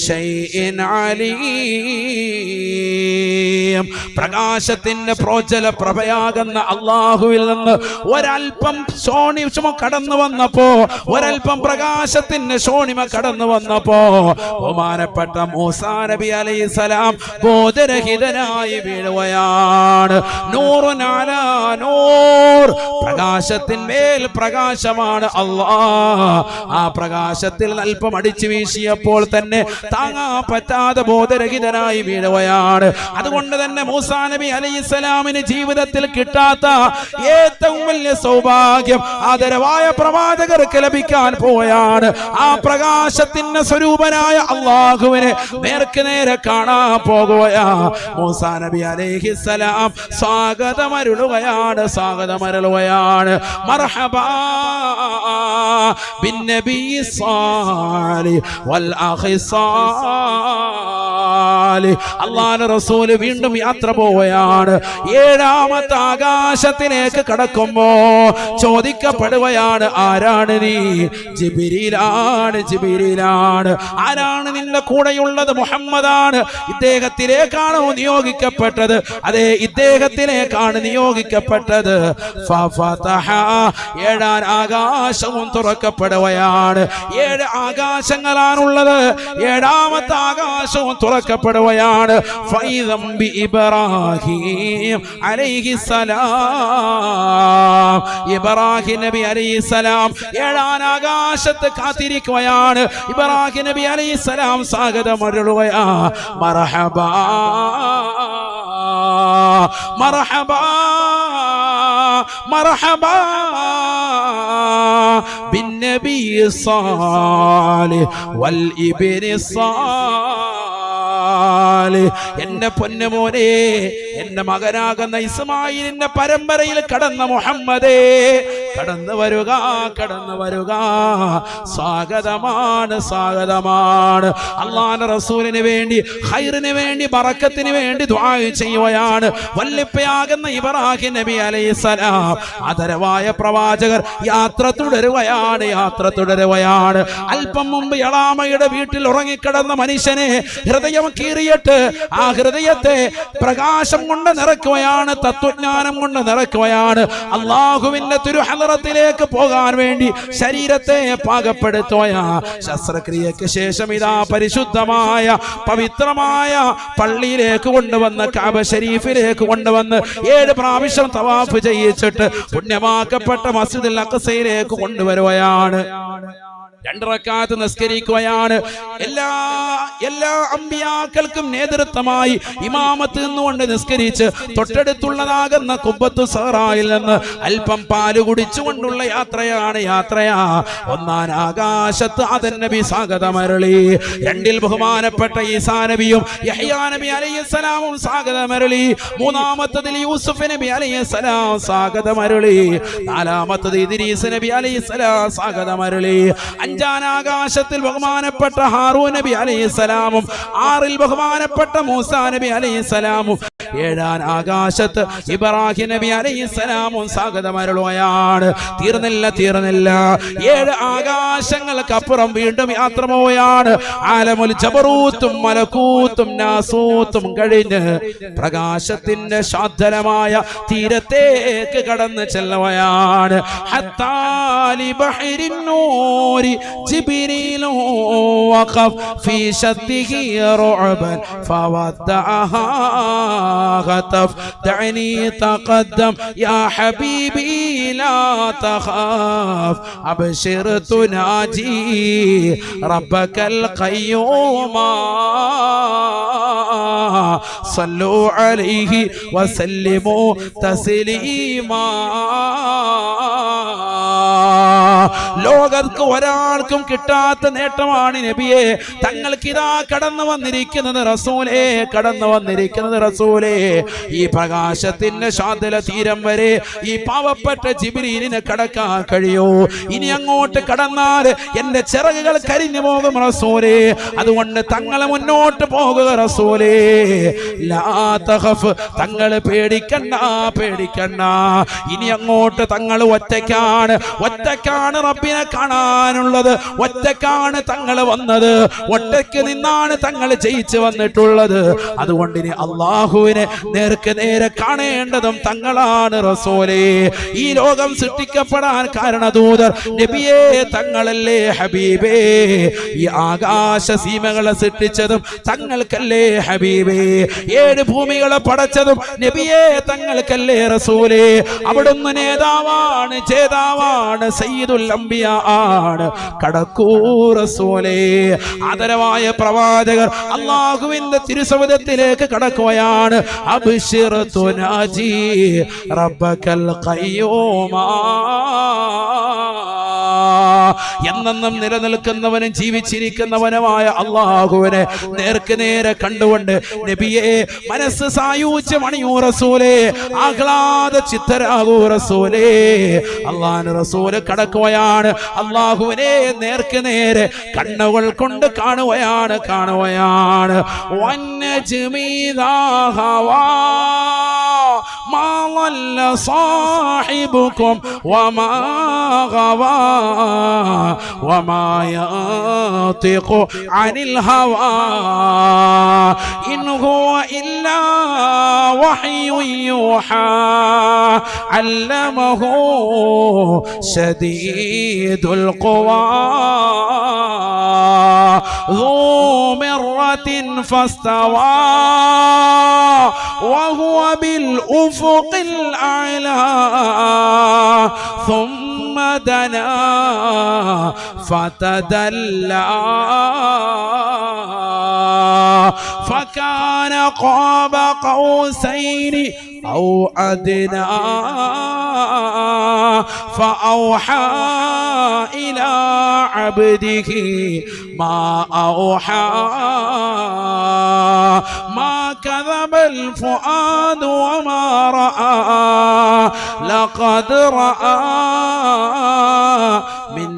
[SPEAKER 1] شيء عليم. പ്രകാശത്തിന്റെ പ്രോജ്വല പ്രഭയാകുന്ന അള്ളാഹുവിൽ നിന്ന് ഒരൽപ്പം ശോണിമ കടന്നു വന്നപ്പോ, ഒരൽപ്പം പ്രകാശത്തിന്റെ ശോണിമ കടന്നു വന്നപ്പോ ബഹുമാനപ്പെട്ട മൂസാ നബി അലൈഹിസ്സലാം ബോധരഹിതനായി വീഴുകയാണ്. നൂറുൻ അലാ നൂർ, പ്രകാശത്തിന്മേൽ പ്രകാശമാണ് അല്ലാഹ്. ആ പ്രകാശത്തിൽ അല്പം അടിച്ചു വീശിയപ്പോൾ തന്നെ താങ്ങാൻ പറ്റാതെ ബോധരഹിതനായി വീഴുകയാണ്. അതുകൊണ്ട് തന്നെ മൂസാ നബി അലൈഹിസ്സലാമിന് ജീവിതത്തിൽ കിട്ടാത്ത ഏറ്റവും വലിയ സൗഭാഗ്യം ആദരവായ പ്രവാചകർക്ക് ലഭിക്കാൻ പോവുകയാണ്. ആ പ്രകാശത്തിന്റെ സ്വരൂപനായ അള്ളാഹുവിനെ നേർക്ക് നേരെ കാണാൻ പോകുകയാ. മൂസാ നബി അലൈഹിസ്സലാം സ്വാഗതമരുളുകയാണ്. മർഹബാ ബിന്നബി സ്വാലിഹ് വൽ അഖി സ്വാലിഹ്. അല്ലാഹുവിന്റെ റസൂൽ വീണ്ടും യാത്ര പോവുകയാണ്. ഏഴാമത്തെ ആകാശത്തിലേക്ക് കടക്കുമ്പോ ചോദിക്കപ്പെടുകയാണ്, ആരാണ് നീ? ജിബ്രീലാണ്. ആരാണ് നിന്റെ കൂടെയുള്ളത്? മുഹമ്മദാണ്. ഇദ്ദേഹത്തിലേക്കാണോ നിയോഗിക്കപ്പെട്ടത്? അതെ, ഇദ്ദേഹത്തിലേക്കാണ് നിയോഗിക്കപ്പെട്ടത്. ഏഴാം ആകാശവും തുറക്കപ്പെടുകയാണ്. 7 ആകാശങ്ങളാണുള്ളത്. ഏഴാമത്തെ ആകാശവും തുറക്കപ്പെടുകയാണ്. ഫൈദം ബി ഇബ്രാഹിം അലൈഹിസ്സലാം. ഇബ്രാഹിം നബി അലൈഹിസ്സലാം ഏഴാം ആകാശത്ത് കാത്തിരിക്കുകയാണ്. ഇബ്രാഹിം നബി അലൈഹിസ്സലാം സ്വാഗതമരുളുകയാ. മർഹബാ മർഹബാ മർഹബാ ബിന്നബി സ്വാലിഹ് വൽ ഇബ്നി സ്വാലിഹ്. എന്റെ പൊന്നുമോനെ, എന്റെ മകനാകുന്ന ഇസ്മായിലിന്റെ പരമ്പരയിൽ കടന്ന മുഹമ്മദേ, കടന്നു വരുക. സ്വാഗതമാണ്. അല്ലാഹുവിന്റെ റസൂലിന് വേണ്ടി, ഖൈറിന് വേണ്ടി, ബറക്കത്തിന് വേണ്ടി ദുആ ചെയ്യുകയാണ് വല്ലിപ്പയാകുന്ന ഇബ്രാഹിം നബി അലൈഹിസ്സലാം. ആദരവായ പ്രവാചകർ യാത്ര തുടരുകയാണ്. അല്പം മുമ്പ് എളാമയുടെ വീട്ടിൽ ഉറങ്ങിക്കിടന്ന മനുഷ്യനെ ഹൃദയം കീറിയിട്ട് ആ ഹൃദയത്തെ പ്രകാശം കൊണ്ട് നിറയ്ക്കുകയാണ്, തത്വജ്ഞാനം കൊണ്ട് നിറയ്ക്കുകയാണ്. അള്ളാഹുവിന്റെ തിരുഹളറത്തിലേക്ക് പോകാൻ വേണ്ടി ശരീരത്തെ പാകപ്പെടുത്തുകയാണ്. ശസ്ത്രക്രിയക്ക് ശേഷം ഇതാ പരിശുദ്ധമായ പവിത്രമായ പള്ളിയിലേക്ക് കൊണ്ടുവന്ന്, കഅബ ശരീഫിലേക്ക് കൊണ്ടുവന്ന് 7 പ്രാവശ്യം തവാഫ് ചെയ്യിച്ചിട്ട് പുണ്യമാക്കപ്പെട്ട മസ്ജിദുൽ അഖ്സയിലേക്ക് കൊണ്ടുവരുകയാണ്. 2 റക്അത്ത് നിസ്കരിക്കുകയാണ്. എല്ലാ അമ്പിയാക്കൾക്കും നേതൃത്വമായി ഇമാമത്ത് നിന്നുകൊണ്ട് നിസ്കരിച്ച് തൊട്ടടുത്തുള്ളതാകുന്ന ഖുബ്ബത്തു സഹറായിൽ നിന്ന് അല്പം പാല് കുടിച്ചുകൊണ്ടുള്ള യാത്രയാ. 1-ാം ആകാശത്ത് ആദം നബി സ്വാഗതമരളി. 2-ൽ ബഹുമാനപ്പെട്ട ഈസാ നബിയും യഹ്യാ നബി അലൈഹിസ്സലാമും സ്വാഗതമരളി. 3-ാമത്തതിൽ യൂസുഫ് നബി അലൈഹിസ്സലാം സ്വാഗതമരളി. 4-ാമത്തത് ഇദ്രീസ് നബി അലൈഹിസ്സലാം സ്വാഗതമരളി. 5-ാം ആകാശത്തിൽ ബഹുമാനപ്പെട്ട ഹാറൂൻ നബി അലൈഹിസ്സലാമും 6-ൽ ബഹുമാനപ്പെട്ട മൂസാ നബി അലൈഹിസ്സലാമും 7-ാം ആകാശത്ത് ഇബ്രാഹിം നബി അലൈഹിസ്സലാമും സ്വാഗതമരുളുകയാണ്. തീർന്നില്ല 7 ആകാശങ്ങൾക്കപ്പുറം വീണ്ടും യാത്ര പോവുകയാണ്. ആലമുൽ ജബറൂത്തും മലക്കൂത്തും നാസൂത്തും കഴിഞ്ഞ് പ്രകാശത്തിന്റെ ശാന്തമായ തീരത്തേക്ക് കടന്നു ചെല്ലുകയാണ്. ഹത്താലി ബഹരിൻ നൂരി ജിബ്രീലു വഖഫ് ഫീ ശദ്ദിഹി റഉബൻ ഫവദ്ദഅഹാ ഖതഫ് ദഅനി തഖദ്ദം യാ ഹബീബി ലാ തഖാഫ് അബ്ശിർ തുനാജി റബ്ബകൽ ഖയ്യൂമ സല്ലു അലൈഹി വസല്ലിമു തസ്ലീമാ. ലോകർക്ക് ഒരാൾക്കും കിട്ടാത്ത നേട്ടമാണ് നബിയെ. തങ്ങൾക്കിതാ കടന്നു വന്നിരിക്കുന്നത് റസൂലേ. ഈ പ്രകാശത്തിന്റെ ശാന്തല തീരം വരെ ഈ പാവപ്പെട്ട ജിബ്രീലിനെ കടക്കാൻ കഴിയോ? ഇനി അങ്ങോട്ട് കടന്നാൽ എന്റെ ചിറകുകൾ കരിഞ്ഞു പോകും റസൂലേ. അതുകൊണ്ട് തങ്ങളെ മുന്നോട്ട് പോകുക റസൂലേ. ലാ തഖഫ്, തങ്ങൾ പേടിക്കണ്ട. ഇനി അങ്ങോട്ട് തങ്ങൾ ഒറ്റയ്ക്കാണ് റബ്ബിനെ കാണാനുള്ളത്. ഒറ്റയ്ക്കാണ് തങ്ങൾ വന്നത്. ഒറ്റയ്ക്ക് നിന്നാണ് തങ്ങൾ ജയിച്ചു വന്നിട്ടുള്ളത്. അതുകൊണ്ട് ഇനി അള്ളാഹുവിനെ നേർക്ക് നേരെ കാണേണ്ടതും തങ്ങളാണ് റസൂലേ. ഈ ലോകം സൃഷ്ടിക്കപ്പെടാൻ കാരണദൂതർ നബിയേ തങ്ങളല്ലേ ഹബീബേ. ഈ ആകാശ സീമകളെ സൃഷ്ടിച്ചതും തങ്ങൾക്കല്ലേ ഹബീബേ. 7 ഭൂമികളെ പടച്ചതും നബിയേ തങ്ങൾക്കല്ലേ റസൂലേ. അവിടുന്ന് നേതാവാണ്, ജേതാവാണ്, സയ്യിദുൽ അംബിയ ആണ്. കടക്കൂ റസൂലേ. ആദരവായ പ്രവാചകർ അല്ലാഹുവിന്റെ തിരുസവിധത്തിലേക്ക് കടക്കുകയാണ്. അബ്ശിർ തുനാജി റബ്ബകൽ ഖയ്യൂമ. എന്നെന്നും നിലനിൽക്കുന്നവനും ജീവിച്ചിരിക്കുന്നവനുമായ അല്ലാഹുവിനെ നേർക്ക് നേരെ കണ്ടുകൊണ്ട് നബിയെ മനസ്സ് സായൂജ്യമണിയൂ റസൂലേ. ആഹ്ലാദ ചിത്തരാകൂ റസൂലേ. അല്ലാഹുവിന്റെ റസൂല് കടക്കുകയാണ്. അല്ലാഹുവിനെ നേർക്ക് നേരെ കണ്ണുകൾ കൊണ്ട് കാണുകയാണ്. വന്നജ്മി ദാ ഹവാ മാ ളല്ല സാഹിബുകും വമാ ഗവാ വമാ യന്തിഖു അനിൽ ഹവാ ഇൻ ഹുവ ഇല്ലാ വഹ്യു യൂഹാ അല്ലമഹു ശദീദുൽ ഖുവാ ذو مرة فاستوى وهو بالأفق الأعلى ثم دنا فتدلى فكان قاب قوسين أو أدنى فأوحى إلى عبده ما أوحى ما كذب الفؤاد وما رأى لقد رأى من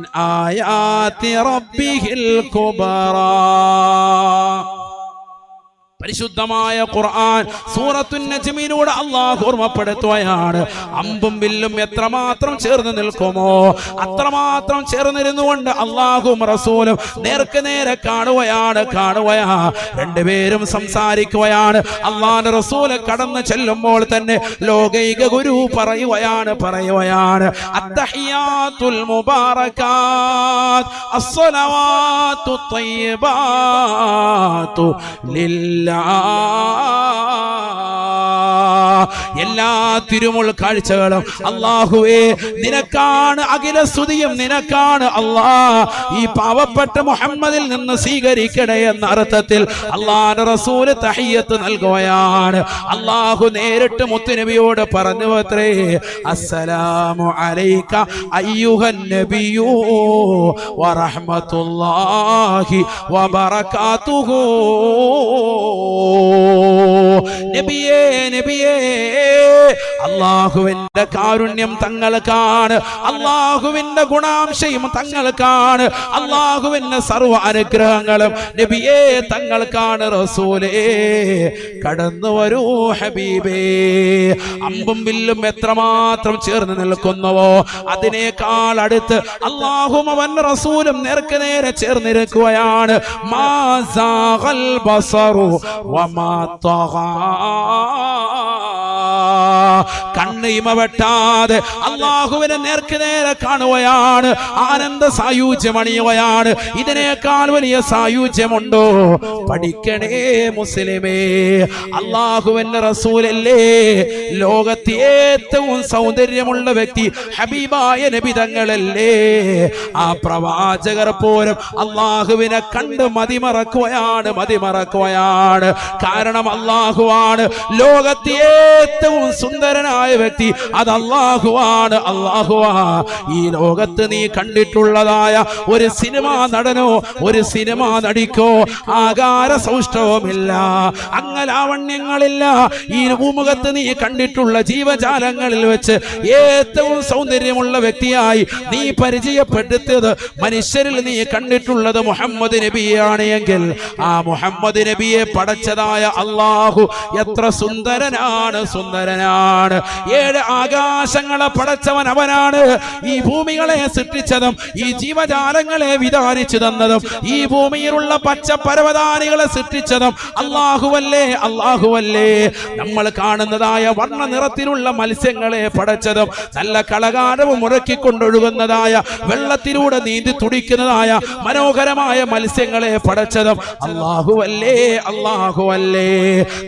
[SPEAKER 1] آيات ربه الكبرى. പരിശുദ്ധമായ ഖുർആൻ സൂറത്തുൻ നജ്മിലൂടെ അല്ലാഹു ഓർമ്മപ്പെടുത്തുകയാണ്. അമ്പും വില്ലും എത്രമാത്രം ചേർന്ന് നിൽക്കുമോ അത്രമാത്രം ചേർന്നിരുന്നുകൊണ്ട് അല്ലാഹുവും റസൂലും നേർക്ക് നേരെ കാണുകയാണ്. രണ്ടുപേരും സംസാരിക്കുകയാണ്. അല്ലാഹുവിന്റെ റസൂൽ കടന്നു ചെല്ലുമ്പോൾ തന്നെ ലോകൈക ഗുരു പറയുകയാണ് അത്തഹിയാത്തുൽ മുബാറകാത്ത് അസ്സലവാത്തു ത്വയ്യിബാത്തു ലില്ലാഹ് എല്ലാ തിരുമുൾ കാഴ്ചകളും അല്ലാഹുവേ നിനക്കാണ്, അഖില സ്തുതിയും നിനക്കാണ് അല്ലാ. ഈ പാവപ്പെട്ട മുഹമ്മദിൽ നിന്ന് സ്വീകരിക്കണേ എന്ന അർത്ഥത്തിൽ അല്ലാഹുവിന്റെ റസൂല് തഹിയ്യത്ത് നൽകുകയാണ്. അല്ലാഹു നേരിട്ട് മുത്തുനബിയോട് പറഞ്ഞു അത്രേ, അസ്സലാമു അലൈക അയ്യുഹൻ നബിയു വറഹ്മത്തുള്ളാഹി വബറകാതുഹു. നബിയേ നബിയേ, അല്ലാഹുവിന്റെ കാരുണ്യം തങ്ങൾക്കാണ്, അല്ലാഹുവിന്റെ ഗുണാംശയും തങ്ങൾക്കാണ്, അല്ലാഹുവിന്റെ സർവ്വ അനുഗ്രഹങ്ങളും നബിയേ തങ്ങൾക്കാണ്. റസൂലേ കടന്നു വരൂ ഹബീബേ. അമ്പും വില്ലും എത്രമാത്രം ചേർന്ന് നിൽക്കുന്നുവോ അതിനേക്കാൾ അടുത്ത് അല്ലാഹും അവൻ റസൂലും നേർക്ക് നേരെ ചേർന്നിരിക്കുകയാണ്. മാ സാഗൽ ബസറു വമാ തഗാ. കണ്ണ് ഇമ വെട്ടാതെ അല്ലാഹുവിനെ നേർക്ക് നേരെ കാണുകയാണ്, ആനന്ദ സായുജ്യം അണിയുകയാണ്. ഇതിനേക്കാൾ വലിയ സായുജ്യമുണ്ടോ? പഠിക്കണേ മുസ്ലിമേ. അല്ലാഹുവിന്റെ റസൂലല്ലേ ലോകത്തെ ഏറ്റവും സൗന്ദര്യമുള്ള വ്യക്തി, ഹബീബായ നബി തങ്ങളല്ലേ. ആ പ്രവാചകർ പോലും അല്ലാഹുവിനെ കണ്ട് മതിമറക്കുകയാണ്. കാരണം അല്ലാഹുവാണ് ലോകത്തെ ഏറ്റവും സുന്ദരനായ വ്യക്തി, അത് അല്ലാഹുവാണ്. അല്ലാഹുവാ. ഈ ലോകത്ത് നീ കണ്ടിട്ടുള്ളതായ ഒരു സിനിമാ നടനോ ഒരു സിനിമാ നടിക്കോ ആകാര സൗഷ്ഠവമില്ല, അംഗലാവണ്യങ്ങളില്ല. ഈ ഭൂമുഖത്ത് നീ കണ്ടിട്ടുള്ള ജീവജാലങ്ങളിൽ വെച്ച് ഏറ്റവും സൗന്ദര്യമുള്ള വ്യക്തിയായി നീ പരിചയപ്പെടുത്തിയത്, മനുഷ്യരിൽ നീ കണ്ടിട്ടുള്ളത് മുഹമ്മദ് നബിയാണ് എങ്കിൽ ആ മുഹമ്മദ് നബിയെ പടച്ചതായ അല്ലാഹു എത്ര സുന്ദരനാണ്, സുന്ദരനാണ്. 7 ആകാശങ്ങളെ പടച്ചവൻ അവനാണ്. ഈ ഭൂമികളെ സൃഷ്ടിച്ചതും ഈ ജീവജാലങ്ങളെ വിധാനിച്ചു തന്നതും ഈ ഭൂമിയിലുള്ള പച്ച പരവതാനികളെ സൃഷ്ടിച്ചതും അല്ലാഹുവല്ലേ, അല്ലാഹുവല്ലേ. നമ്മൾ കാണുന്നതായ വർണ്ണ നിറത്തിലുള്ള മത്സ്യങ്ങളെ പടച്ചതും നല്ല കളകാരവും മുറക്കിക്കൊണ്ടൊഴുകുന്നതായ വെള്ളത്തിലൂടെ നീന്തി തുടിക്കുന്നതായ മനോഹരമായ മത്സ്യങ്ങളെ പടച്ചതും അല്ലാഹുവല്ലേ, അല്ലാഹുവല്ലേ.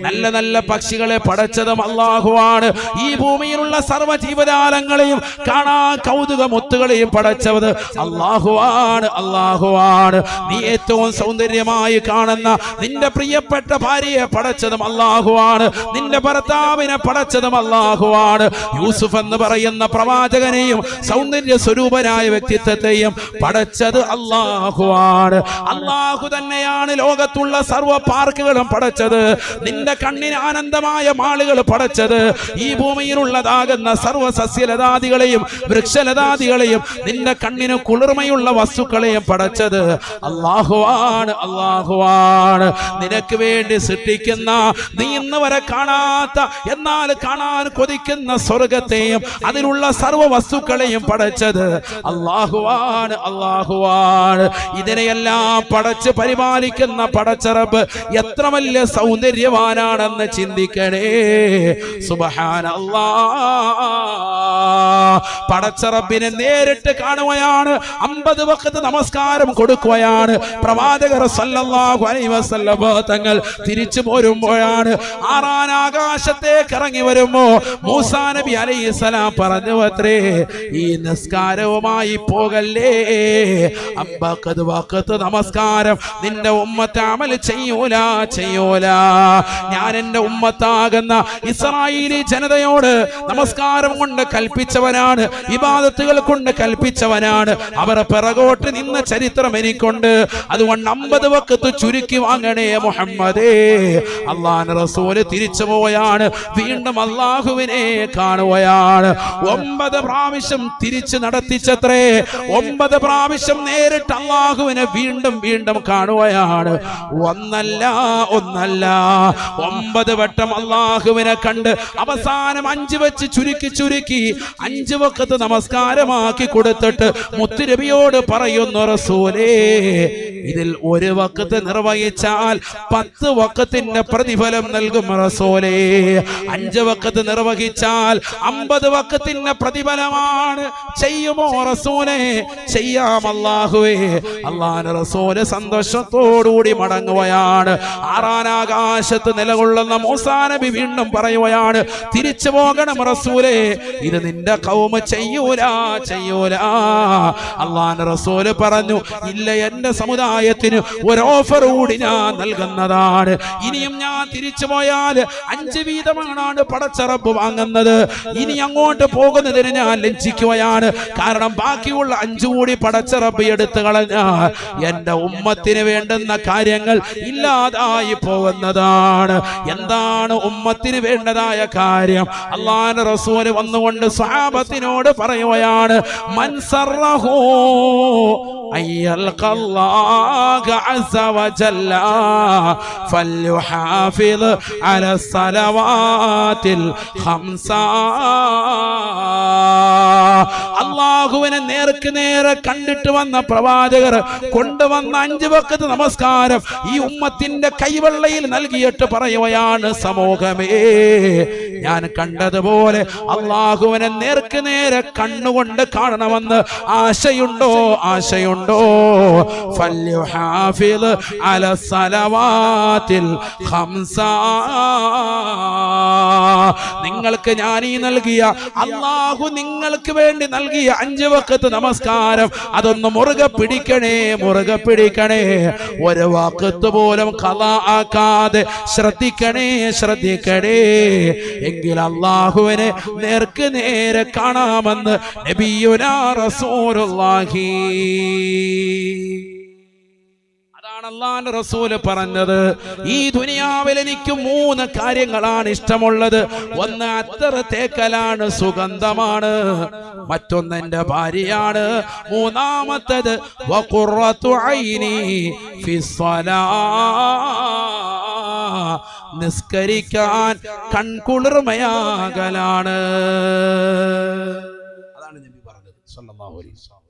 [SPEAKER 1] നല്ല നല്ല പക്ഷികളെ പടച്ചതും അല്ലാഹുവാണ്. ഈ ഭൂമിയിലുള്ള സർവ്വ ജീവജാലങ്ങളെയും കാണാൻ കൗതുകമുത്തുകളെയും പടച്ചത് അല്ലാഹുവാണ്, അല്ലാഹുവാണ്. നീ ഏറ്റവും സൗന്ദര്യമായി കാണുന്ന നിന്റെ പ്രിയപ്പെട്ട ഭാര്യയെ പടച്ചതും അല്ലാഹുവാണ്. നിന്റെ ഭർത്താവിനെ പടച്ചതും അല്ലാഹുവാണ്. യൂസുഫ് എന്ന് പറയുന്ന പ്രവാചകനെയും സൗന്ദര്യ സ്വരൂപനായ വ്യക്തിത്വത്തെയും പടച്ചത് അല്ലാഹുവാണ്. അല്ലാഹു തന്നെയാണ് ലോകത്തുള്ള സർവ്വ പാർക്കുകളും പടച്ചത്. നിന്റെ കണ്ണിന് ആനന്ദമായ മാളുകൾ പടച്ചത്. ഈ ഭൂമിയിലുള്ളതാകുന്ന സർവ്വ സസ്യലതാദികളെയും വൃക്ഷലതാദികളെയും നിന്റെ കണ്ണിന് കുളിർമയുള്ള വസ്തുക്കളെയും പടച്ചത് അല്ലാഹുവാണ്, അല്ലാഹുവാണ്. നിനക്ക് വേണ്ടി സൃഷ്ടിക്കുന്ന, നീ ഇന്ന് വരെ കാണാത്ത എന്നാൽ കാണാൻ കൊതിക്കുന്ന സ്വർഗത്തെയും അതിലുള്ള സർവ്വ വസ്തുക്കളെയും പടച്ചത് അല്ലാഹുവാണ്, അല്ലാഹുവാണ്. ഇതിനെയെല്ലാം പടച്ച് പരിപാലിക്കുന്ന പടച്ചറബ് എത്ര വലിയ സൗന്ദര്യവാനാണെന്ന് ചിന്തിക്കണേ. സുബ്ഹാനല്ലാഹ്. പടച്ചറബിനെ നേരിട്ട് കാണുകയാണ്, 50 വഖ്ത് നമസ്കാരം കൊടുക്കുകയാണ്. പ്രവാചകർ സല്ലല്ലാഹു അലൈഹി വസല്ലം തങ്ങൾ തിരിച്ചു പോരുമ്പോഴാണ്, 6ാം ആകാശത്തേക്ക് ഇറങ്ങി വരുമ്പോ മൂസാ നബി അലൈഹിസ്സലാം പറഞ്ഞു അത്രേ, ഈ നിസ്കാരവുമായി പോകല്ലേ, 50 വഖ്ത് നമസ്കാരം നിന്റെ ഉമ്മത്ത് അമൽ ചെയ്യൂല. ഞാൻ എന്റെ ഉമ്മത്താകുന്ന ഇസ്രായേലി ജനതയോട് നമസ്കാരം കൊണ്ട് കൽപ്പിച്ചവനാണ്, ഇബാദത്തുകൾ കൊണ്ട് കൽപ്പിച്ചവനാണ്. അവർ പിറകോട്ട് നിന്ന ചരിത്രം എനിക്കുണ്ട്. അതുകൊണ്ട് 50 വഖ്ത് ചുരുക്കി വാങ്ങണേ മുഹമ്മദേ. അല്ലാഹുവിന്റെ റസൂല് തിരിച്ചു പോവുകയാണ്, വീണ്ടും അല്ലാഹുവിനെ കാണുകയാണ്. 9 പ്രാവശ്യം തിരിച്ചു നടത്തിച്ചത്രേ. 9 പ്രാവശ്യം നേരിട്ട് അല്ലാഹുവിനെ വീണ്ടും വീണ്ടും കാണുകയാണ്. ഒന്നല്ല 9 വട്ടം അല്ലാഹുവിനെ കണ്ട് അവസാനം 5 വെച്ച് ചുരുക്കി 5 വഖ്ത് നമസ്കാരമാക്കി കൊടുത്തിട്ട് മുത്തുനബിയോട് പറയുന്നു, റസൂലേ ഇതിൽ ഒരു വഖത്ത് നിർവഹിച്ചാൽ 10 വഖത്തിന്റെ പ്രതിഫലം നൽകും റസൂലേ. 5 വഖത്ത് നിർവഹിച്ചാൽ 50 വഖത്തിന്റെ പ്രതിഫലമാണ്. ചെയ്യുമോ റസൂലേ? ചെയ്യാം അല്ലാഹുവേ. അല്ലാഹുവിന്റെ റസൂല് സന്തോഷത്തോടുകൂടി മടങ്ങുകയാണ്. ആറാനാകാശത്ത് നിലകൊള്ളുന്ന മൂസാ നബി വീണ്ടും പറയുകയാണ്, തിരിച്ചു പോകണം റസൂലേ, ഇത് നിന്റെ ഖൗമ ചെയ്യൂല. അല്ലാഹുവിന്റെ റസൂല് പറഞ്ഞു, ഇല്ല, എന്റെ സമുദായത്തിന് ഒരു ഓഫർ കൂടി ഞാൻ നൽകുന്നതാണ്. ഇനിയും ഞാൻ തിരിച്ചു പോയാൽ 5 വീതമാണ് പടച്ച റബ്ബ് വാങ്ങുന്നത്. ഇനി അങ്ങോട്ട് പോകുന്നതിന് ഞാൻ ലജ്ജിക്കുകയാണ്. കാരണം ബാക്കിയുള്ള 5 കൂടി പടച്ച റബ്ബ് എടുത്തു കളഞ്ഞാൽ എന്റെ ഉമ്മത്തിന് വേണ്ടുന്ന കാര്യങ്ങൾ ഇല്ലാതായി പോകുന്നതാണ്. എന്താണ് ഉമ്മത്തിന് വേണ്ടതായ കാര്യം? അല്ലാഹുവിന്റെ റസൂല് വന്നുകൊണ്ട് സ്വഹാബത്തിനോട് പറയുകയാണ്, മൻ സറഹു അയ്യൽഖല്ലാഹ അസ്സ വജല്ല ഫൽയുഹാഫിദ് അലാ സലവാതിൽ ഖംസ. അല്ലാഹുവിനെ നേർക്ക് നേരെ കണ്ടിട്ട് വന്ന പ്രവാചകർ കൊണ്ടുവന്ന 5 വഖത്ത് നമസ്കാരം ഈ ഉമ്മത്തിന്റെ കൈവെള്ളയിൽ നൽകിയിട്ട് പറയുകയാണ്, സമൂഹമേ, ഞാൻ കണ്ടതുപോലെ അല്ലാഹുവിനെ നേർക്ക് നേരെ കണ്ണുകൊണ്ട് കാണണമെന്ന് ആശയുണ്ടോ? ഫൽയുഹാഫിദ് അലാ സലവാതിൽ ഖംസ. നിങ്ങൾക്ക് ഞാൻ ഈ നൽകിയ, അല്ലാഹു നിങ്ങൾക്ക് വേണ്ടി നൽകിയ 5 വഖത്ത് നമസ്കാരം അതൊന്ന് മുറുകെ പിടിക്കണേ. ഒരു വഖത്ത് പോലും ഖളാ ആക്കാതെ ശ്രദ്ധിക്കണേ. എങ്കിൽ അല്ലാഹുവിനെ നേർക്ക് നേരെ കാണാമെന്ന് നബിയുനാ റസൂലുള്ളാഹി. അല്ലാഹുവിന്റെ റസൂല് പറഞ്ഞത്, ഈ ദുനിയാവിൽ എനിക്ക് 3 കാര്യങ്ങളാണ് ഇഷ്ടമുള്ളത്. ഒന്ന് അത്തർ തേക്കലാണ്, സുഗന്ധമാണ്. മറ്റൊന്ന് എന്റെ ഭാര്യയാണ്. മൂന്നാമത്തേത് വഖുറത്തു ഐനി ഫിസ്സലാ, നിസ്കരിക്കാൻ കൺകുളിർമയാകലാണ്. അതാണ് നബി പറഞ്ഞത് സല്ലല്ലാഹു അലൈഹി വസല്ലം.